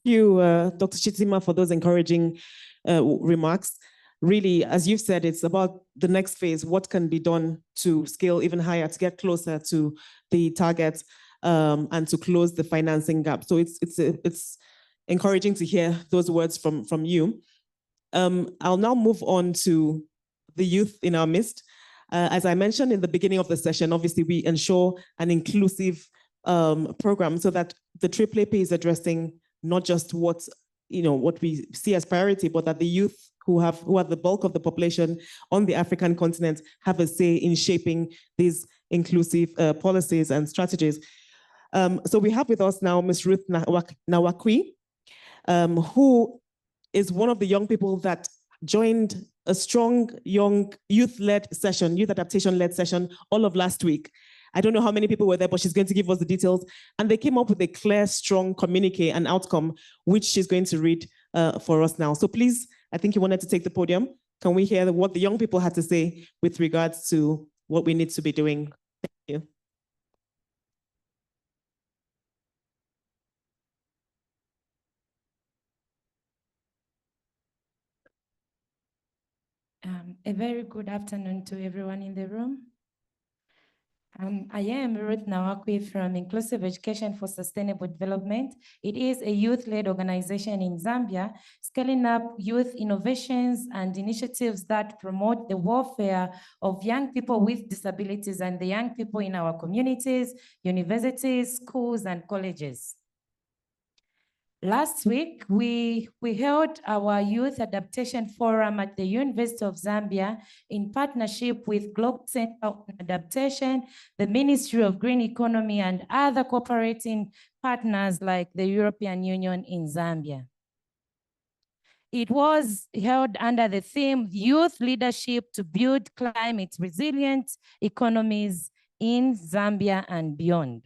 S1: you, Dr. Chitima, for those encouraging remarks. Really, as you've said, it's about the next phase. What can be done to scale even higher, to get closer to the targets, and to close the financing gap. So it's encouraging to hear those words from you. I'll now move on to the youth in our midst. As I mentioned in the beginning of the session, obviously we ensure an inclusive program so that the AAAP is addressing not just what we see as priority, but that the youth who are the bulk of the population on the African continent have a say in shaping these inclusive policies and strategies. So we have with us now Ms. Ruth Nawakwi, who is one of the young people that joined a strong young youth-led session, youth adaptation-led session all of last week. I don't know how many people were there, but she's going to give us the details. And they came up with a clear, strong communique and outcome, which she's going to read for us now. So please, I think you wanted to take the podium. Can we hear what the young people had to say with regards to what we need to be doing? Thank you.
S17: A very good afternoon to everyone in the room. I am Ruth Nawakwi from Inclusive Education for Sustainable Development. It is a youth-led organization in Zambia, scaling up youth innovations and initiatives that promote the welfare of young people with disabilities and the young people in our communities, universities, schools, and colleges. Last week, we held our Youth Adaptation Forum at the University of Zambia in partnership with Global Center on Adaptation, the Ministry of Green Economy, and other cooperating partners like the European Union in Zambia. It was held under the theme, Youth Leadership to Build Climate Resilient Economies in Zambia and Beyond.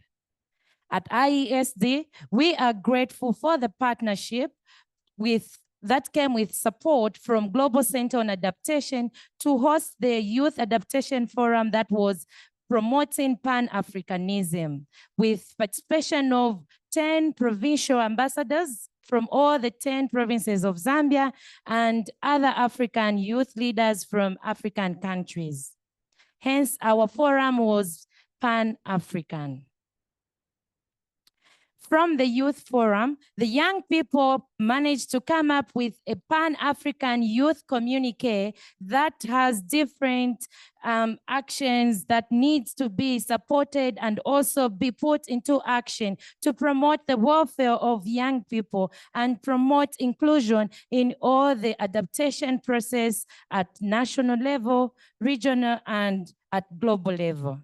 S17: At IESD, we are grateful for the partnership that came with support from Global Center on Adaptation to host the Youth Adaptation Forum that was promoting Pan-Africanism, with participation of 10 provincial ambassadors from all the 10 provinces of Zambia and other African youth leaders from African countries. Hence, our forum was Pan-African. From the Youth Forum, the young people managed to come up with a Pan-African youth communique that has different actions that needs to be supported and also be put into action to promote the welfare of young people and promote inclusion in all the adaptation process at national level, regional, and at global level.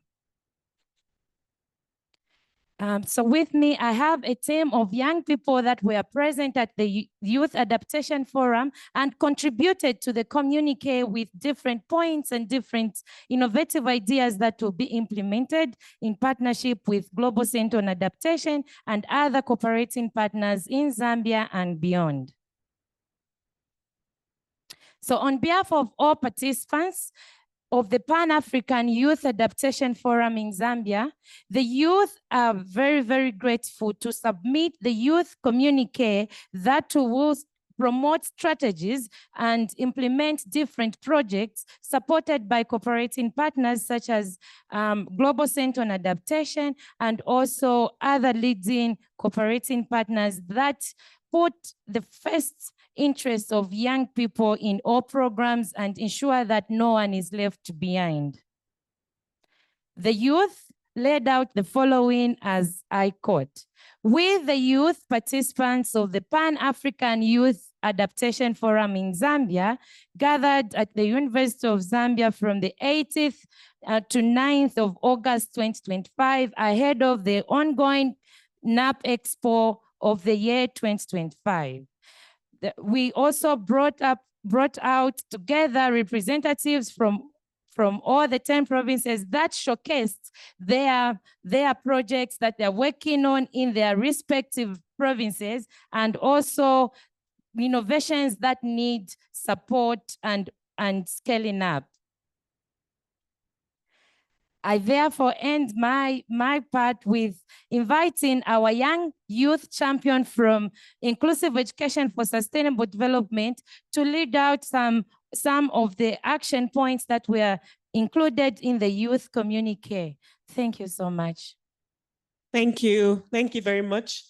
S17: So with me, I have a team of young people that were present at the Youth Adaptation Forum and contributed to the communique with different points and different innovative ideas that will be implemented in partnership with Global Center on Adaptation and other cooperating partners in Zambia and beyond. So on behalf of all participants, of the Pan-African Youth Adaptation Forum in Zambia, the youth are very, very grateful to submit the youth communique that will promote strategies and implement different projects supported by cooperating partners such as Global Center on Adaptation and also other leading cooperating partners that put the first interests of young people in all programs and ensure that no one is left behind. The youth laid out the following as I quote, "We, the youth participants of the Pan-African Youth Adaptation Forum in Zambia, gathered at the University of Zambia from the 8th to 9th of August 2025 ahead of the ongoing NAP Expo of the year 2025. We also brought out together representatives from all the 10 provinces that showcased their projects that they're working on in their respective provinces and also innovations that need support and scaling up. I therefore end my part with inviting our young youth champion from Inclusive Education for Sustainable Development to lead out some of the action points that were included in the youth communique. Thank you so much.
S1: Thank you. Thank you very much.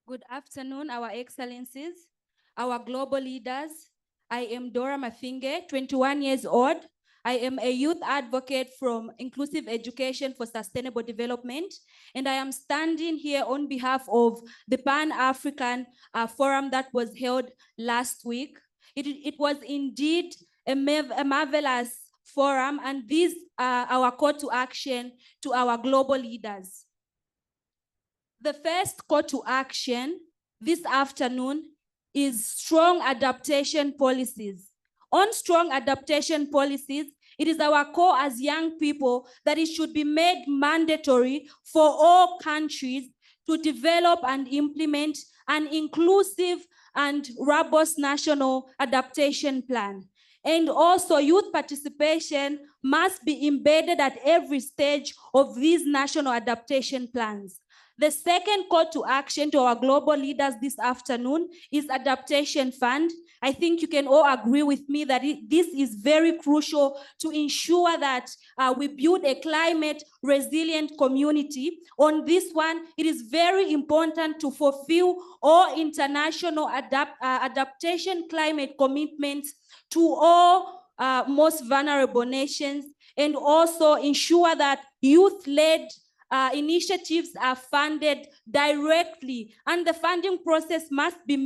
S18: Good afternoon, Our Excellencies, our global leaders. I am Dora Mafinge, 21 years old. I am a youth advocate from Inclusive Education for Sustainable Development, and I am standing here on behalf of the Pan-African Forum that was held last week. It was indeed a marvelous forum, and these are our call to action to our global leaders. The first call to action this afternoon is strong adaptation policies. On strong adaptation policies, it is our call as young people that it should be made mandatory for all countries to develop and implement an inclusive and robust national adaptation plan. And also, youth participation must be embedded at every stage of these national adaptation plans. The second call to action to our global leaders this afternoon is Adaptation Fund. I think you can all agree with me that this is very crucial to ensure that we build a climate resilient community. On this one, it is very important to fulfill all international adaptation climate commitments to all most vulnerable nations, and also ensure that youth-led initiatives are funded directly, and the funding process must be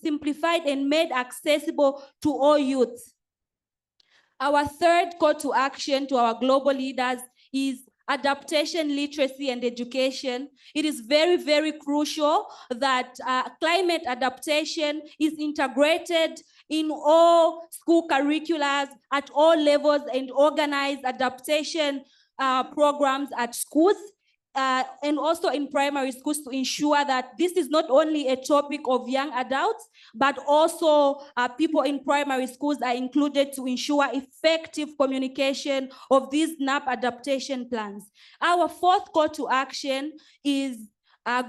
S18: simplified and made accessible to all youth. Our third call to action to our global leaders is adaptation, literacy, and education. It is very, very crucial that climate adaptation is integrated in all school curriculums at all levels, and organize adaptation programs at schools and also in primary schools, to ensure that this is not only a topic of young adults, but also people in primary schools are included to ensure effective communication of these NAP adaptation plans. Our fourth call to action is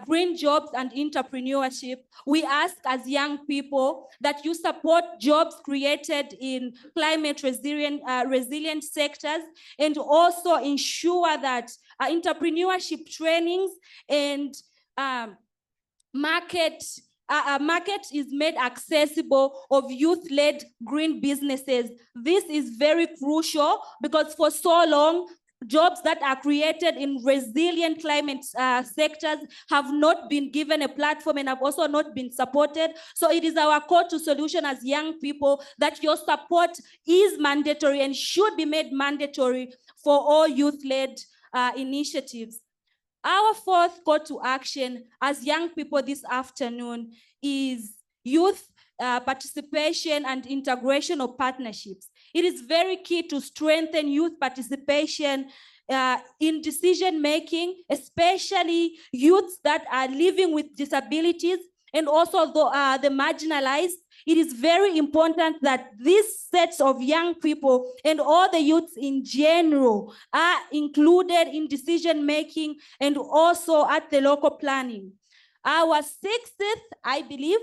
S18: green jobs and entrepreneurship. We ask as young people that you support jobs created in climate resilient sectors, and also ensure that entrepreneurship trainings and market is made accessible of youth-led green businesses. This is very crucial because for so long, jobs that are created in resilient climate sectors have not been given a platform and have also not been supported. So it is our call to solution as young people that your support is mandatory and should be made mandatory for all youth-led initiatives. Our fourth call to action as young people this afternoon is youth participation and integration of partnerships. It is very key to strengthen youth participation in decision-making, especially youths that are living with disabilities and also the marginalized. It is very important that these sets of young people and all the youths in general are included in decision-making and also at the local planning. Our sixth, I believe,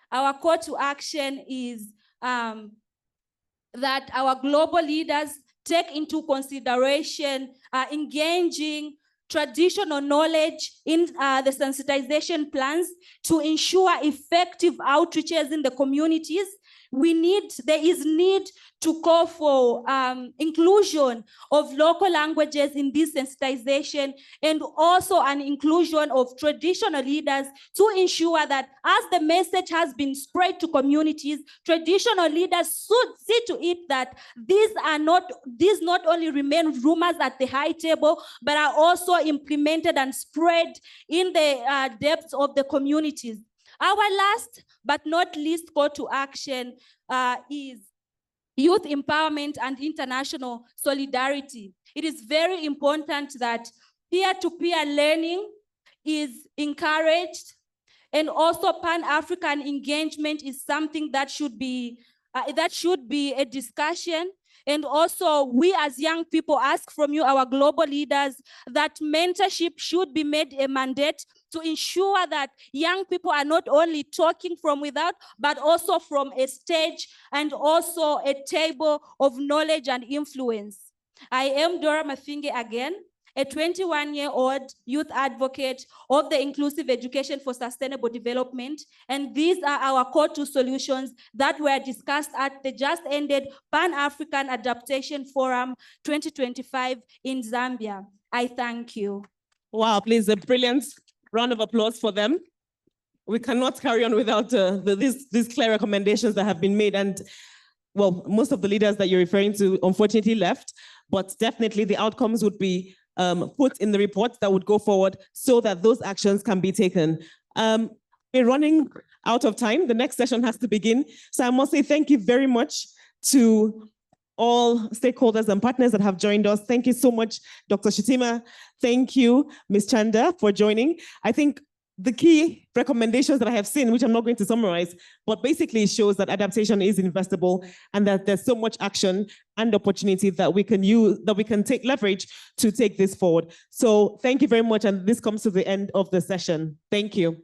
S18: our call to action is that our global leaders take into consideration engaging traditional knowledge in the sensitization plans to ensure effective outreaches in the communities. There is need to call for inclusion of local languages in this sensitization, and also an inclusion of traditional leaders to ensure that as the message has been spread to communities, traditional leaders should see to it that these not only remain rumors at the high table, but are also implemented and spread in the depths of the communities. Our last but not least call to action is youth empowerment and international solidarity. It is very important that peer-to-peer learning is encouraged, and also Pan-African engagement is something that should be That should be a discussion. And also, we as young people ask from you, our global leaders, that mentorship should be made a mandate to ensure that young people are not only talking from without, but also from a stage and also a table of knowledge and influence. I am Dora Mafinge again, a 21-year-old youth advocate of the Inclusive Education for Sustainable Development. And these are our core two solutions that were discussed at the just ended Pan-African Adaptation Forum 2025 in Zambia. I thank you.
S1: Wow, please, a brilliant round of applause for them. We cannot carry on without these clear recommendations that have been made. And well, most of the leaders that you're referring to unfortunately left, but definitely the outcomes would be put in the report that would go forward so that those actions can be taken. We're running out of time. The next session has to begin. So I must say thank you very much to all stakeholders and partners that have joined us. Thank you so much, Dr. Shitima. Thank you, Ms. Chanda, for joining. I think the key recommendations that I have seen, which I'm not going to summarize, but basically shows that adaptation is investable and that there's so much action and opportunity that we can use, that we can take leverage to take this forward. So thank you very much. And this comes to the end of the session. Thank you.